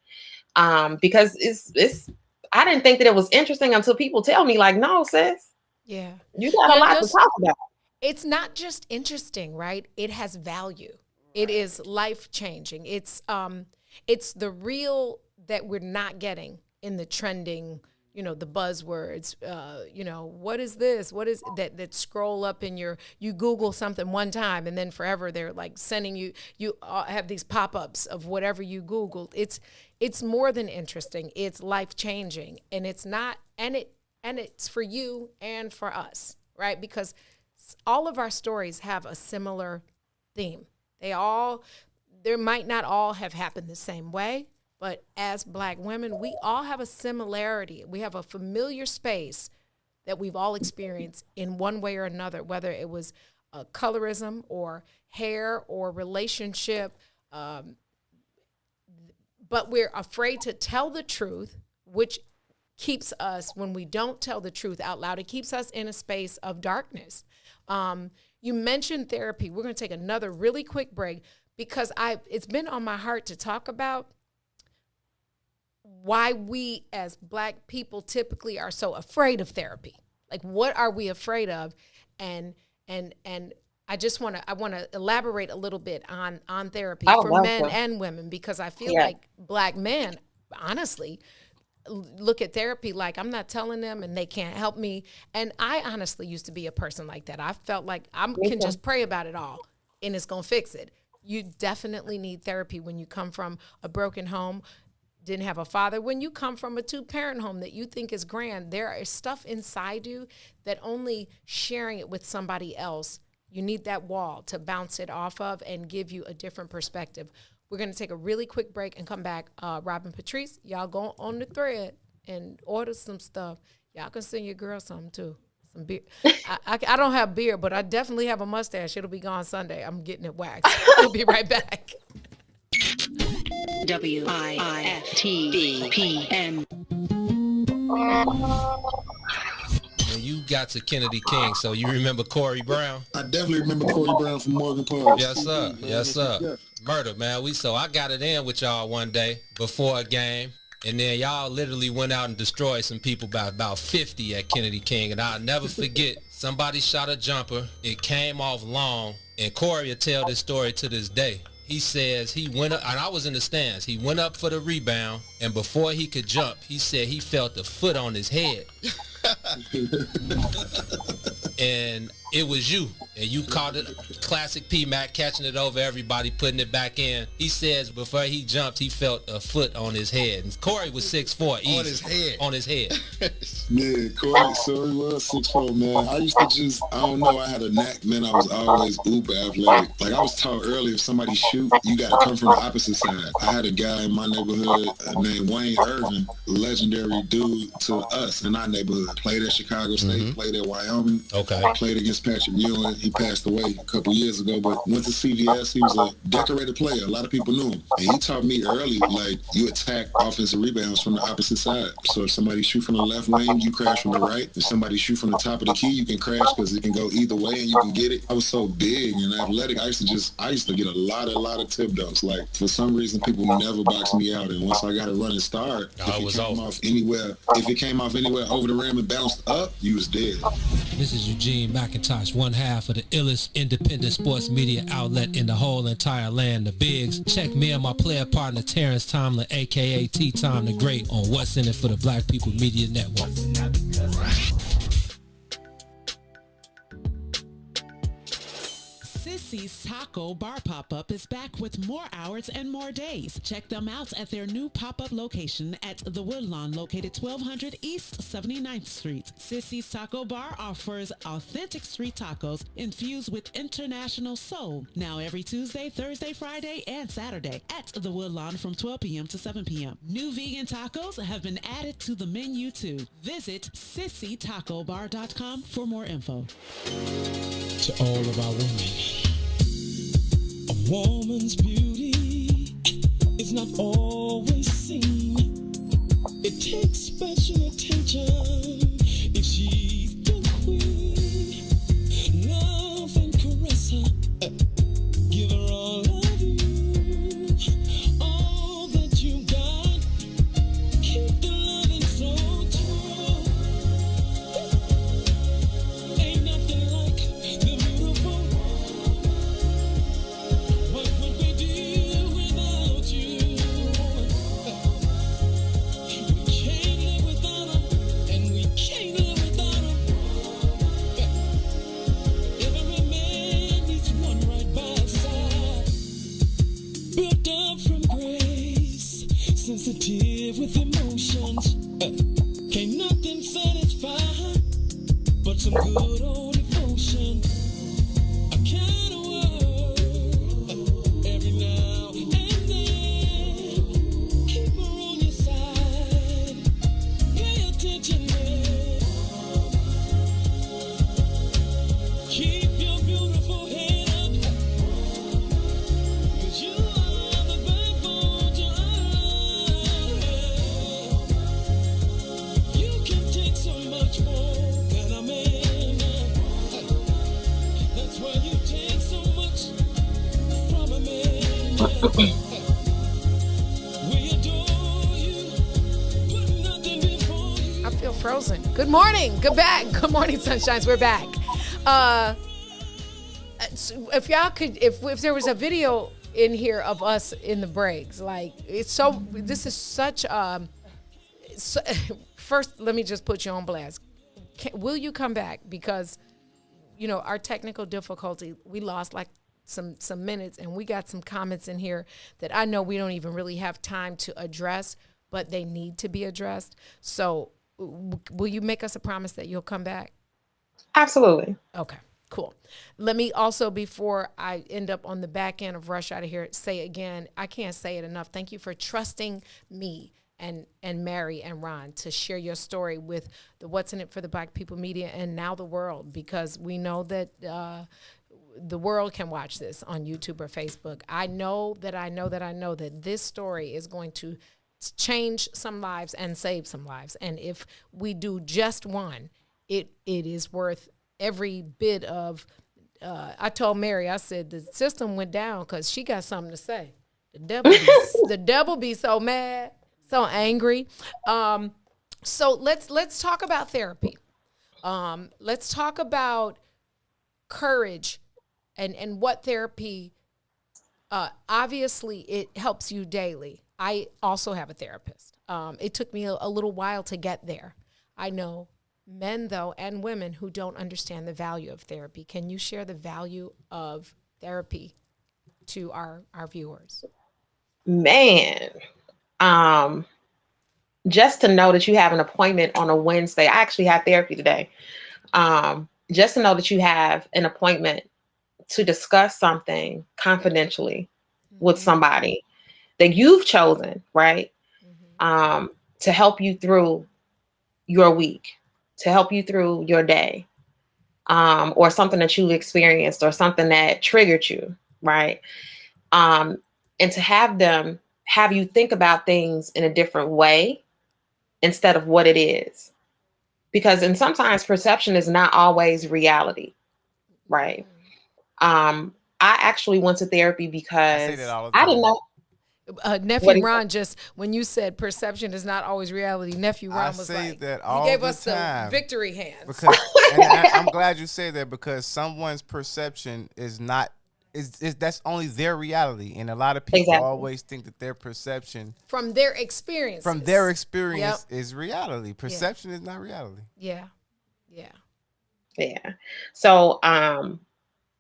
Because it's I didn't think that it was interesting until people tell me, like, no, sis. Yeah. You got a lot to talk about. It's not just interesting, right? It has value. It is life-changing. It's the real that we're not getting in the trending, the buzzwords, what is this? What is that scroll up in you Google something one time and then forever they're like sending you have these pop-ups of whatever you Googled. It's more than interesting. It's life-changing, and it's not, and it's for you and for us, right? Because all of our stories have a similar theme. There might not all have happened the same way, but as Black women, we all have a similarity. We have a familiar space that we've all experienced in one way or another, whether it was colorism or hair or relationship. But we're afraid to tell the truth, which keeps us, when we don't tell the truth out loud, it keeps us in a space of darkness. You mentioned therapy. We're going to take another really quick break because it's been on my heart to talk about why we as Black people typically are so afraid of therapy. Like, what are we afraid of? And I just want to elaborate a little bit on therapy for men and women, because I feel like Black men, honestly, look at therapy like I'm not telling them and they can't help me. And I honestly used to be a person like that. I felt like I can just pray about it all and it's going to fix it. You definitely need therapy when you come from a broken home, didn't have a father. When you come from a 2-parent home that you think is grand, there is stuff inside you that only sharing it with somebody else, you need that wall to bounce it off of and give you a different perspective. We're going to take a really quick break and come back. Robin, Patrice, y'all go on the thread and order some stuff. Y'all can send your girl something too. Some beer. I don't have beer, but I definitely have a mustache. It'll be gone Sunday. I'm getting it waxed. We'll be right back. WIFTBPM. When you got to Kennedy King, so you remember Corey Brown? I definitely remember Corey Brown from Morgan Park. Yes, sir. Yes, sir. Yeah. Murder, man. So I got it in with y'all one day before a game, and then y'all literally went out and destroyed some people by about 50 at Kennedy King, and I'll never forget, somebody shot a jumper. It came off long, and Corey will tell this story to this day. He says he went up, and I was in the stands. He went up for the rebound, and before he could jump, he said he felt a foot on his head. And it was you, and you caught it. Classic P-Mac catching it over everybody, putting it back in. He says before he jumped, he felt a foot on his head. And Corey was 6'4", easy. On his head. Yeah, Corey, so he was 6'4", man. I used to just, I don't know, I had a knack, man. I was always uber athletic. Like I was taught earlier, if somebody shoot, you got to come from the opposite side. I had a guy in my neighborhood named Wayne Irvin, legendary dude to us in our neighborhood. Played at Chicago State, played at Wyoming. Okay. Played against Patrick Ewing. He passed away a couple years ago, but went to CVS. He was a decorated player. A lot of people knew him. And he taught me early, like, you attack offensive rebounds from the opposite side. So if somebody shoot from the left wing, you crash from the right. If somebody shoot from the top of the key, you can crash because it can go either way and you can get it. I was so big and athletic. I used to get a lot of tip dunks. Like, for some reason, people never boxed me out. And once I got a running start, if it came off anywhere over the rim and bounced up, you was dead. This is Eugene McIntosh, one half of the illest independent sports media outlet in the whole entire land, the Bigs. Check me and my player partner Terrence Tomlin, aka T-Tom the Great, on What's in It for the Black People Media Network. Sissy's Taco Bar Pop-Up is back with more hours and more days. Check them out at their new pop-up location at The Woodlawn, located 1200 East 79th Street. Sissy's Taco Bar offers authentic street tacos infused with international soul. Now every Tuesday, Thursday, Friday, and Saturday at The Woodlawn from 12 p.m. to 7 p.m. New vegan tacos have been added to the menu too. Visit sissytacobar.com for more info. To all of our women, a woman's beauty is not always seen. It takes special attention if she's the queen. Love and caress her, give her all of you, all that you got. Keep the loving so true. Ain't nothing like the beautiful. What would we do without you? We can't live without her, and we can't live without her. Every man needs one right by his side. Built up from grace, sensitive with emotions. Can't nothing satisfy her but some good old devotion. I feel frozen. Good morning. Good morning, Sunshines. We're back. If y'all could, if there was a video in here of us in the breaks, like this is such first, let me just put you on blast. Will you come back? Because, our technical difficulty, we lost like some minutes, and we got some comments in here that I know we don't even really have time to address, but they need to be addressed. So will you make us a promise that you'll come back? Absolutely. Okay, cool. Let me also, before I end up on the back end of Rush Out of Here, say again, I can't say it enough. Thank you for trusting me and Mary and Ron to share your story with the What's in It for the Black People Media and now the world, because we know that the world can watch this on YouTube or Facebook. I know that this story is going to change some lives and save some lives. And if we do just one, it is worth every bit of, I told Mary, I said, the system went down because she got something to say. The devil be so mad, so angry. So let's talk about therapy. Let's talk about courage and what therapy, obviously it helps you daily. I also have a therapist. It took me a little while to get there. I know men, though, and women who don't understand the value of therapy. Can you share the value of therapy to our viewers? Man, just to know that you have an appointment on a Wednesday. I actually had therapy today. Just to know that you have an appointment to discuss something confidentially with somebody that you've chosen, right? To help you through your week, to help you through your day, or something that you've experienced or something that triggered you, right? And to have them have you think about things in a different way instead of what it is. And sometimes perception is not always reality, right? I actually went to therapy because I say that all the time. I didn't know. Nephew Ron, just when you said perception is not always reality, Nephew Ron was like, that he gave us the victory hands. Because, and I'm glad you say that, because someone's perception is not, that's only their reality. And a lot of people always think that their perception from their experience is reality. Perception is not reality. Yeah. So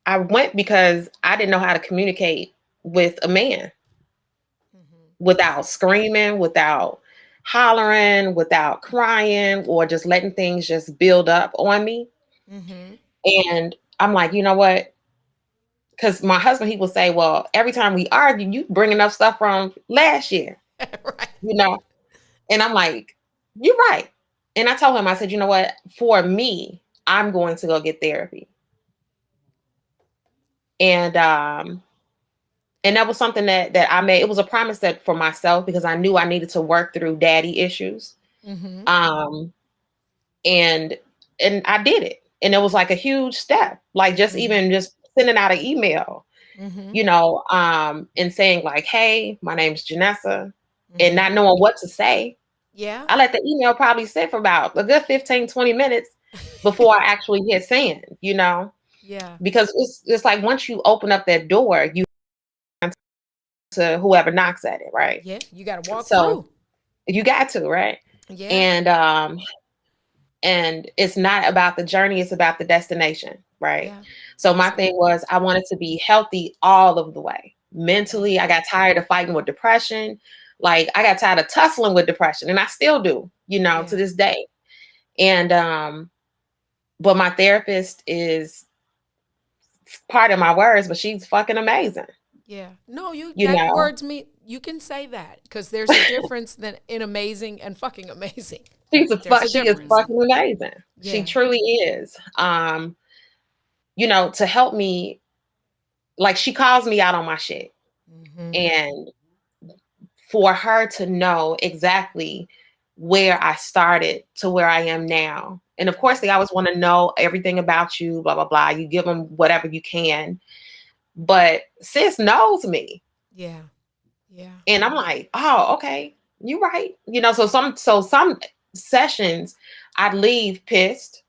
I went because I didn't know how to communicate with a man without screaming, without hollering, without crying, or just letting things just build up on me. And I'm like, you know what? Because my husband, he will say, well, every time we argue, you bringing up stuff from last year, right. And I'm like, you're right. And I told him, I said, you know what? For me, I'm going to go get therapy. And that was something that I made. It was a promise that for myself, because I knew I needed to work through daddy issues. And I did it. And it was like a huge step, like even just sending out an email, and saying like, hey, my name's Janessa, and not knowing what to say. Yeah. I let the email probably sit for about a good 15, 20 minutes before I actually hit send, Yeah. Because it's like, once you open up that door, you to whoever knocks at it, right? Yeah, you got to walk through. You got to, right? Yeah. And it's not about the journey, it's about the destination, right? Yeah. So my thing was, I wanted to be healthy all of the way. Mentally, I got tired of fighting with depression. Like, I got tired of tussling with depression, and I still do, to this day. And but my therapist is part of my words, but she's fucking amazing. Yeah. No, that words mean, you can say that, because there's a difference in amazing and fucking amazing. She is fucking amazing. Yeah. She truly is. To help me, like, she calls me out on my shit. And for her to know exactly where I started to where I am now. And of course, they always want to know everything about you, blah, blah, blah. You give them whatever you can. But sis knows me. Yeah. Yeah. And I'm like, oh, okay, you're right. You know, so some sessions I'd leave pissed.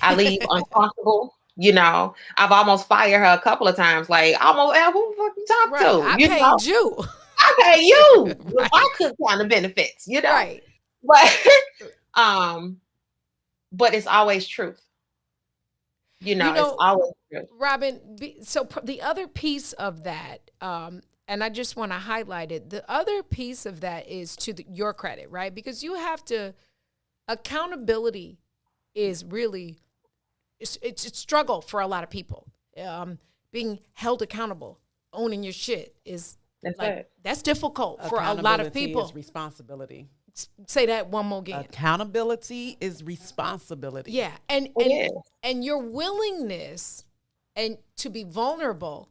I leave uncomfortable. You know, I've almost fired her a couple of times. Like, almost, who the fuck you talk Right. to? I You know, paid you. I pay you. Right. I could kind of benefits. You know, Right. but but it's always truth. You know, it's always truth. Robin, the other piece of that, and I just want to highlight it, the other piece of that is to your credit, right? Because you have to, accountability is really, it's a struggle for a lot of people. Being held accountable, owning your shit is that's difficult for a lot of people. Is responsibility. Say that one more again. Accountability is responsibility. Yeah, and your willingness and to be vulnerable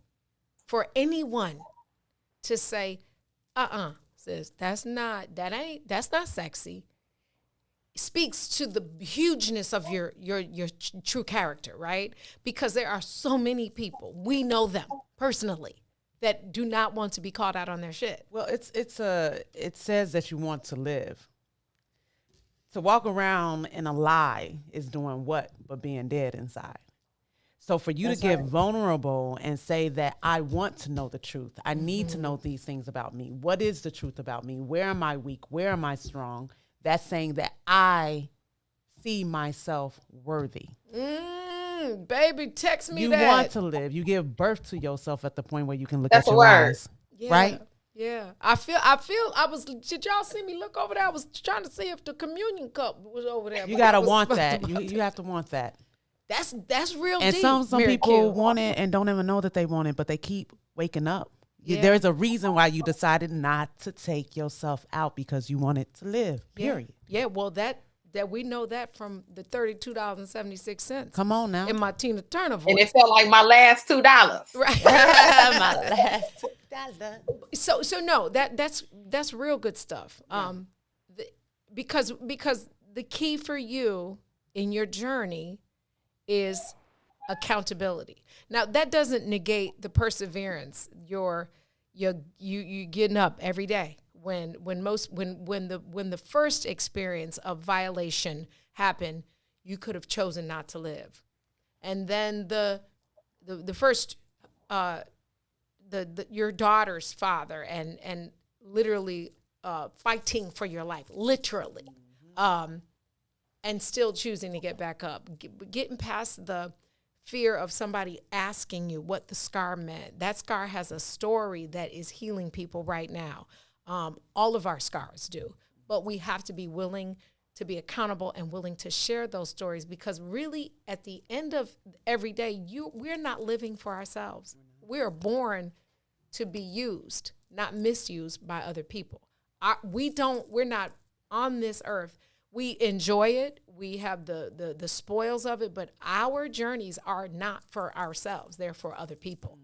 for anyone to say, sis, that's not sexy, speaks to the hugeness of your true character, right? Because there are so many people, we know them personally, that do not want to be called out on their shit. Well, it says that you want to live. To walk around in a lie is doing what but being dead inside. So for you to get vulnerable and say that I want to know the truth, I need to know these things about me. What is the truth about me? Where am I weak? Where am I strong? That's saying that I see myself worthy. Baby, text me that. You want to live. You give birth to yourself at the point where you can look at your eyes. Yeah. Right? Yeah. Did y'all see me look over there? I was trying to see if the communion cup was over there. You got to want that. You have to want that. That's real and deep. And some Mary people Q. want it and don't even know that they want it, but they keep waking up. Yeah. There's a reason why you decided not to take yourself out, because you wanted to live, period. Yeah, well, that we know that from the $32.76. Come on now. In my Tina Turner voice. And it felt like my last $2. Right. My last $2. So no, that's real good stuff. Because the key for you in your journey is accountability. Now that doesn't negate the perseverance. You getting up every day when the first experience of violation happened, you could have chosen not to live, and then the first your daughter's father and literally fighting for your life, literally. And still choosing to get back up, getting past the fear of somebody asking you what the scar meant. That scar has a story that is healing people right now. All of our scars do, but we have to be willing to be accountable and willing to share those stories, because really at the end of every day, we're not living for ourselves. We are born to be used, not misused by other people. We're not on this earth. We enjoy it. We have the spoils of it, but our journeys are not for ourselves. They're for other people.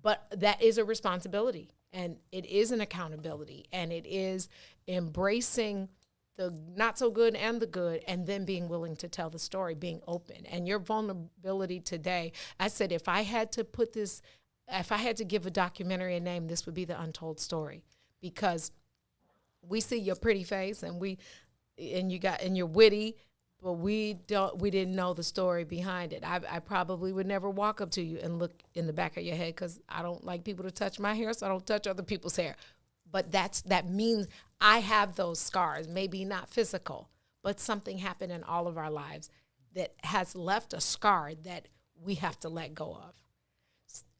But that is a responsibility, and it is an accountability, and it is embracing the not so good and the good, and then being willing to tell the story, being open. And your vulnerability today, I said, if I had to give a documentary a name, this would be The Untold Story, because we see your pretty face and you're witty, but we didn't know the story behind it. I probably would never walk up to you and look in the back of your head, because I don't like people to touch my hair, so I don't touch other people's hair. But that means I have those scars, maybe not physical, but something happened in all of our lives that has left a scar that we have to let go of.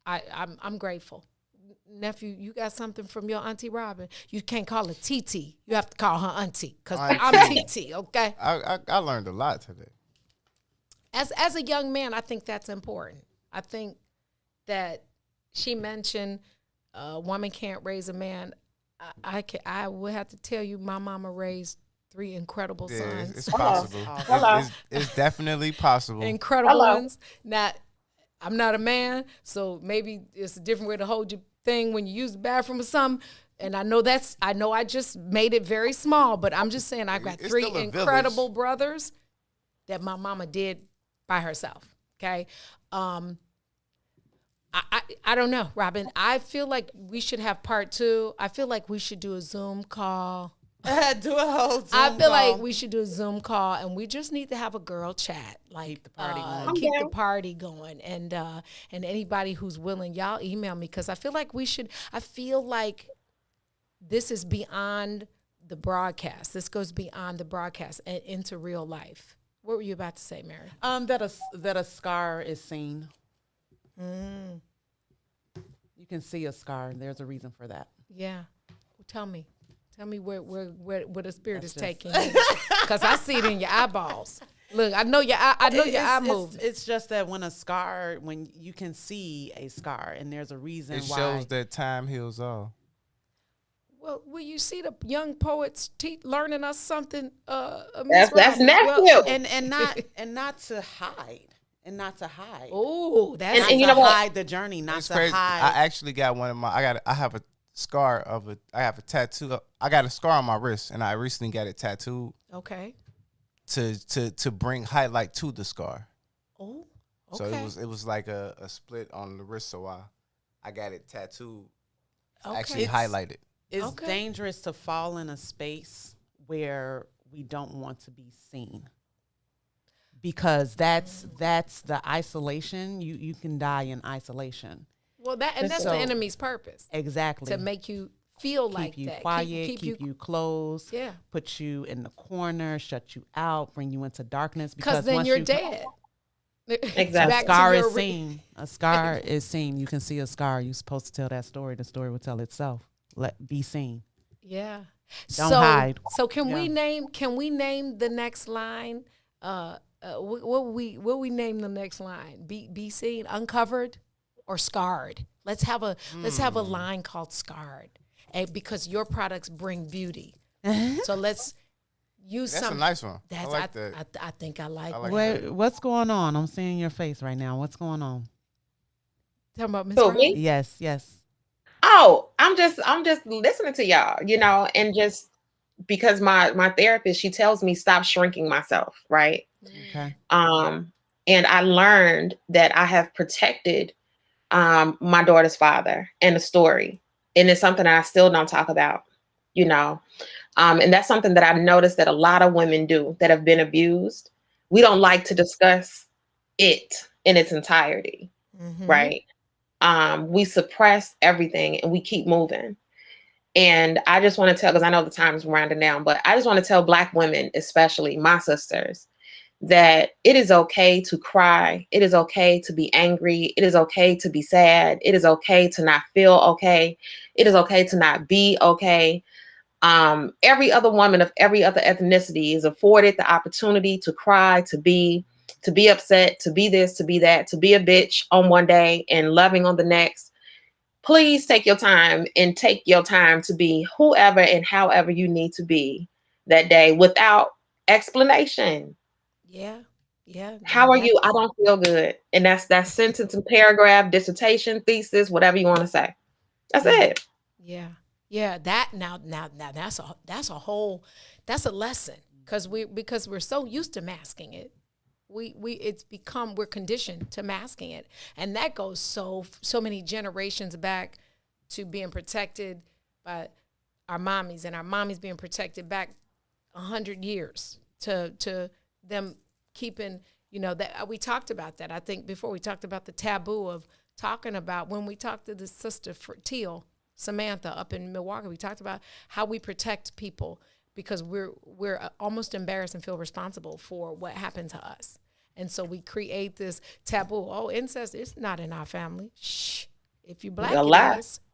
I'm grateful. Nephew, you got something from your Auntie Robin. You can't call her TT. You have to call her Auntie, because I'm TT, okay? I learned a lot today. As a young man, I think that's important. I think that she mentioned a woman can't raise a man. I would have to tell you, my mama raised 3 incredible sons. It's possible. It's definitely possible. Incredible ones. Now, I'm not a man, so maybe it's a different way to hold your thing when you use the bathroom or something. And I know I just made it very small, but I'm just saying I've got 3 incredible brothers that my mama did by herself. Okay. I don't know, Robin. I feel like we should have part 2. I feel like we should do a Zoom call. Do a whole Zoom I feel call. like we should do a Zoom call, and we just need to have a girl chat, like keep the party going. keep the party going, and anybody who's willing, y'all email me because I feel like we should. I feel like this is beyond the broadcast. This goes beyond the broadcast and into real life. What were you about to say, Mary? That a scar is seen. You can see a scar, and there's a reason for that. Yeah, well, tell me where the spirit is taking you, because I see it in your eyeballs. Look, I know your eye movement. It's just that when you can see a scar, and there's a reason It why. shows that time heals all. Well, will you see the young poets learning us something? That's nephew. Well, and not to hide. And not to hide. Oh, that's not and you to know what? hide the journey. Not It's to crazy. hide. I actually got one of my. I have a scar I have a tattoo. I got a scar on my wrist, and I recently got it tattooed. Okay. To bring highlight to the scar. Oh. Okay. So it was like a split on the wrist. So I got it tattooed. To Okay. actually highlight it. It's dangerous to fall in a space where we don't want to be seen. Because that's the isolation. You can die in isolation. Well, that's the enemy's purpose. Exactly. To make you feel keep like you that. Quiet, keep you closed. Yeah. Put you in the corner, shut you out, bring you into darkness. Because then once you're dead. Exactly. A scar is seen. A scar is seen. You can see a scar. You're supposed to tell that story. The story will tell itself. Be seen. Yeah. Don't hide. So can we name the next line? What we name the next line? Be seen, uncovered, or scarred? Let's have a line called scarred, because your products bring beauty. So let's use That's some. a nice one. That's I like that. I think I like. Wait, what's going on? I'm seeing your face right now. What's going on? Talking about Miss Who, Brown? me? Yes. Oh, I'm just listening to y'all, and just because my therapist, she tells me stop shrinking myself, right? Okay. And I learned that I have protected my daughter's father and the story, and it's something that I still don't talk about, and that's something that I've noticed that a lot of women do that have been abused. We don't like to discuss it in its entirety, right? We suppress everything and we keep moving. And I just want to tell, because I know the time is rounding down, but I just want to tell Black women, especially my sisters, that it is okay to cry. It is okay to be angry. It is okay to be sad. It is okay to not feel okay. It is okay to not be okay. Every other woman of every other ethnicity is afforded the opportunity to cry, to be upset, to be this, to be that, to be a bitch on one day and loving on the next. Please take your time to be whoever and however you need to be that day without explanation. Yeah. How are you? I don't feel good. And that's sentence and paragraph, dissertation, thesis, whatever you want to say. That's it. Yeah. That now that's a lesson, because we're so used to masking it. We're conditioned to masking it, and that goes so many generations back to being protected by our mommies, and our mommies being protected back 100 years to them keeping, that we talked about that. I think before we talked about the taboo of talking about, when we talked to the sister for Teal, Samantha up in Milwaukee, we talked about how we protect people, because we're almost embarrassed and feel responsible for what happened to us. And so we create this taboo. Oh, incest is not in our family. Shh. If you're Black,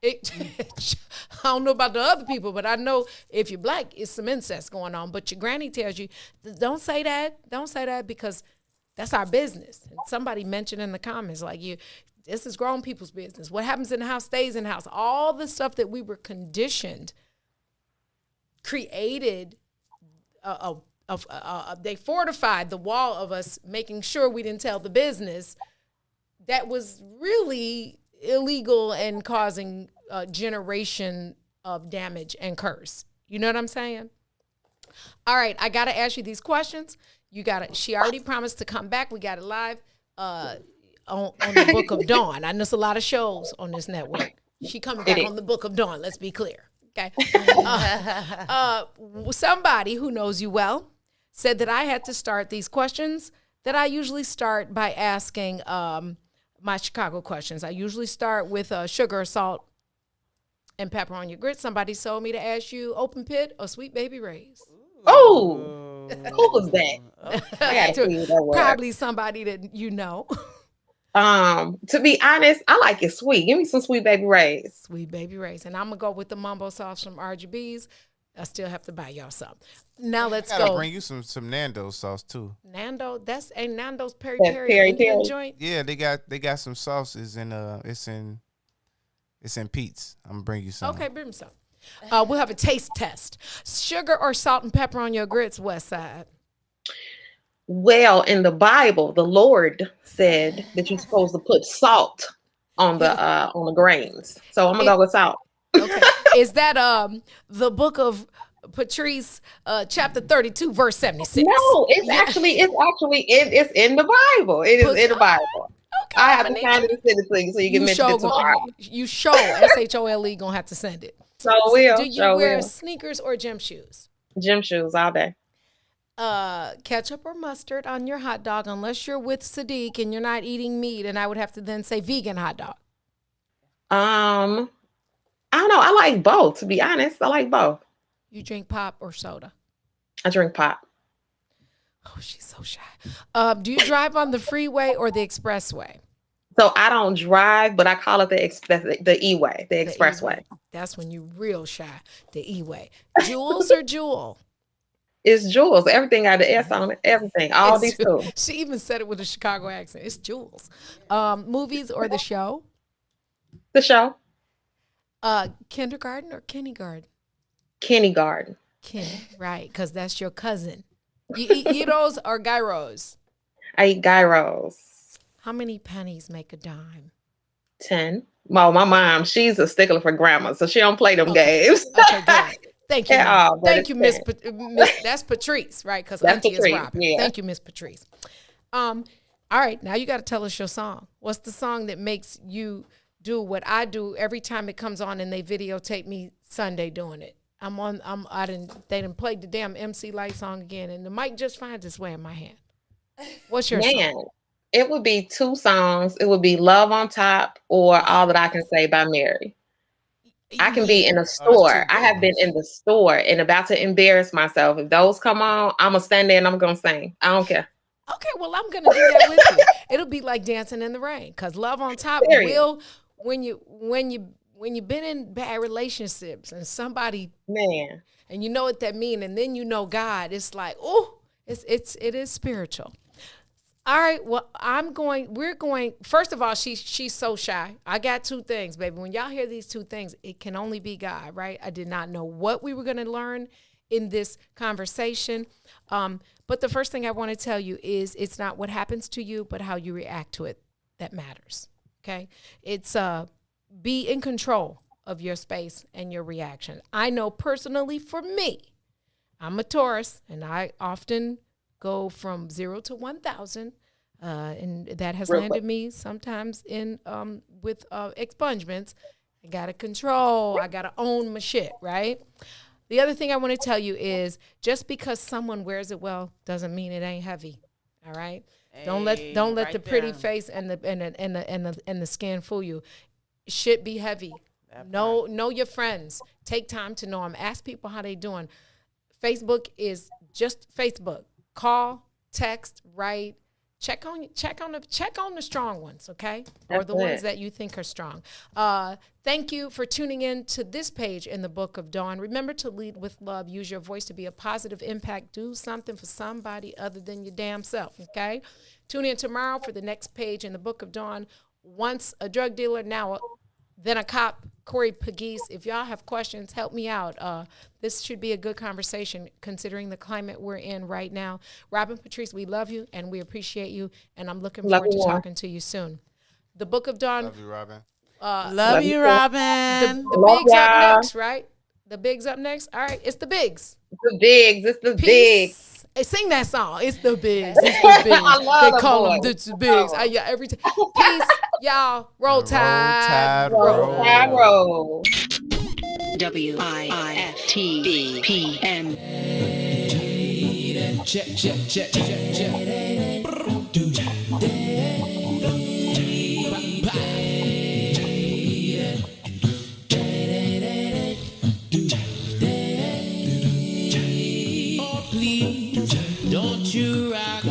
it is. I don't know about the other people, but I know if you're Black, it's some incest going on. But your granny tells you, don't say that. Don't say that, because that's our business. And somebody mentioned in the comments, like, this is grown people's business. What happens in the house stays in the house. All the stuff that we were conditioned created they fortified the wall of us, making sure we didn't tell the business that was really illegal and causing a generation of damage and curse. You know what I'm saying? All right, I got to ask you these questions. She already promised to come back. We got it live. on the Book of Dawn. I know there's a lot of shows on this network. She coming back on the Book of Dawn. Let's be clear. Okay. Somebody who knows you well said that I had to start these questions that I usually start by asking my Chicago questions. I usually start with sugar, salt, and pepper on your grits. Somebody told me to ask you open pit or Sweet Baby Ray's. Oh, who was that? I gotta see who that was. Probably somebody that you know. To be honest, I like it sweet. Give me some Sweet Baby Ray's. Sweet Baby Ray's. And I'm going to go with the mumbo sauce from RGB's. I still have to buy y'all some. Now let's I gotta go. bring you some Nando's sauce too. Nando's peri That's peri peri Indian peri. joint. Yeah, they got some sauces and it's in Pete's. I'm gonna bring you some. Okay, bring me some. We'll have a taste test. Sugar or salt and pepper on your grits, West Side? Well, in the Bible, the Lord said that you're supposed to put salt on the grains. So I'm gonna go with salt. Okay. Is that the book of Patrice, chapter 32, verse 76? No, it's in the Bible. It is in the Bible. Okay, I have to find it and send it to you so you can mention it tomorrow. You show SHOLE gonna have to send it. So will. Do you wear sneakers or gym shoes? Gym shoes all day. Ketchup or mustard on your hot dog, unless you're with Sadiq and you're not eating meat, and I would have to then say vegan hot dog. I don't know. I like both, to be honest. I like both. You drink pop or soda? I drink pop. Oh, she's so shy. Do you drive on the freeway or the expressway? So I don't drive, but I call it the E-way, the expressway. E-way. That's when you're real shy. The E-way. Jules or Jewel? It's Jules. Everything got the S on it. Everything. All these two. She even said it with a Chicago accent. It's Jules. Movies or the show? The show. Kindergarten or kindergarten? Kindergarten. Right, because that's your cousin. You eat gyros or gyros? I eat gyros. How many pennies make a dime? 10. Well, my mom, she's a stickler for grammar, so she don't play them games. Okay, good. Thank you. Thank you, Miss. That's Patrice, right? Because Auntie is Robin. Yeah. Thank you, Miss Patrice. All right, now you got to tell us your song. What's the song that makes you do what I do every time it comes on and they videotape me Sunday doing it? They didn't play the damn MC Light song again, and the mic just finds its way in my hand. What's your song? It would be two songs. It would be Love on Top or All That I Can Say by Mary. I can be in a store. I have been in the store and about to embarrass myself. If those come on, I'm going to stand there and I'm going to sing. I don't care. Okay, well, I'm going to do that with you. It'll be like Dancing in the Rain, because Love on Top will, when you've been in bad relationships and somebody, man, and you know what that means, and then you know God, it's like, oh, it is spiritual. All right, well, we're going, first of all, she's so shy. I got two things, baby. When y'all hear these two things, it can only be God, right? I did not know what we were going to learn in this conversation. But the first thing I want to tell you is it's not what happens to you, but how you react to it that matters, okay? It's be in control of your space and your reaction. I know personally for me, I'm a Taurus, and I often go from 0 to 1,000, and that has landed me sometimes in with expungements. I gotta control. I gotta own my shit, right? The other thing I want to tell you is just because someone wears it well doesn't mean it ain't heavy. All right. Don't let the pretty face and the skin fool you. Shit be heavy. Know your friends. Take time to know them. Ask people how they doing. Facebook is just Facebook. Call, text, write. Check on the strong ones, okay? Or the ones that you think are strong. Thank you for tuning in to this page in the Book of Dawn. Remember to lead with love. Use your voice to be a positive impact. Do something for somebody other than your damn self, okay? Tune in tomorrow for the next page in the Book of Dawn. Once a drug dealer, then a cop, Corey Pegues. If y'all have questions, help me out. This should be a good conversation considering the climate we're in right now. Robin, Patrice, we love you and we appreciate you, and I'm looking forward to talking to you soon. The Book of Dawn. Love you, Robin. Love you, Robin. The Bigs up next, right? The Bigs up next. All right, it's the Bigs. It's the Bigs. It's the Bigs. Hey, sing that song. It's the bigs. It's the bigs. I love They the call boy. them the bigs. Yeah, every time. Peace, y'all. Roll Tide. Roll Tide, roll. WIFTBPM. Check, check, check, check, check. Oh, please, don't you rock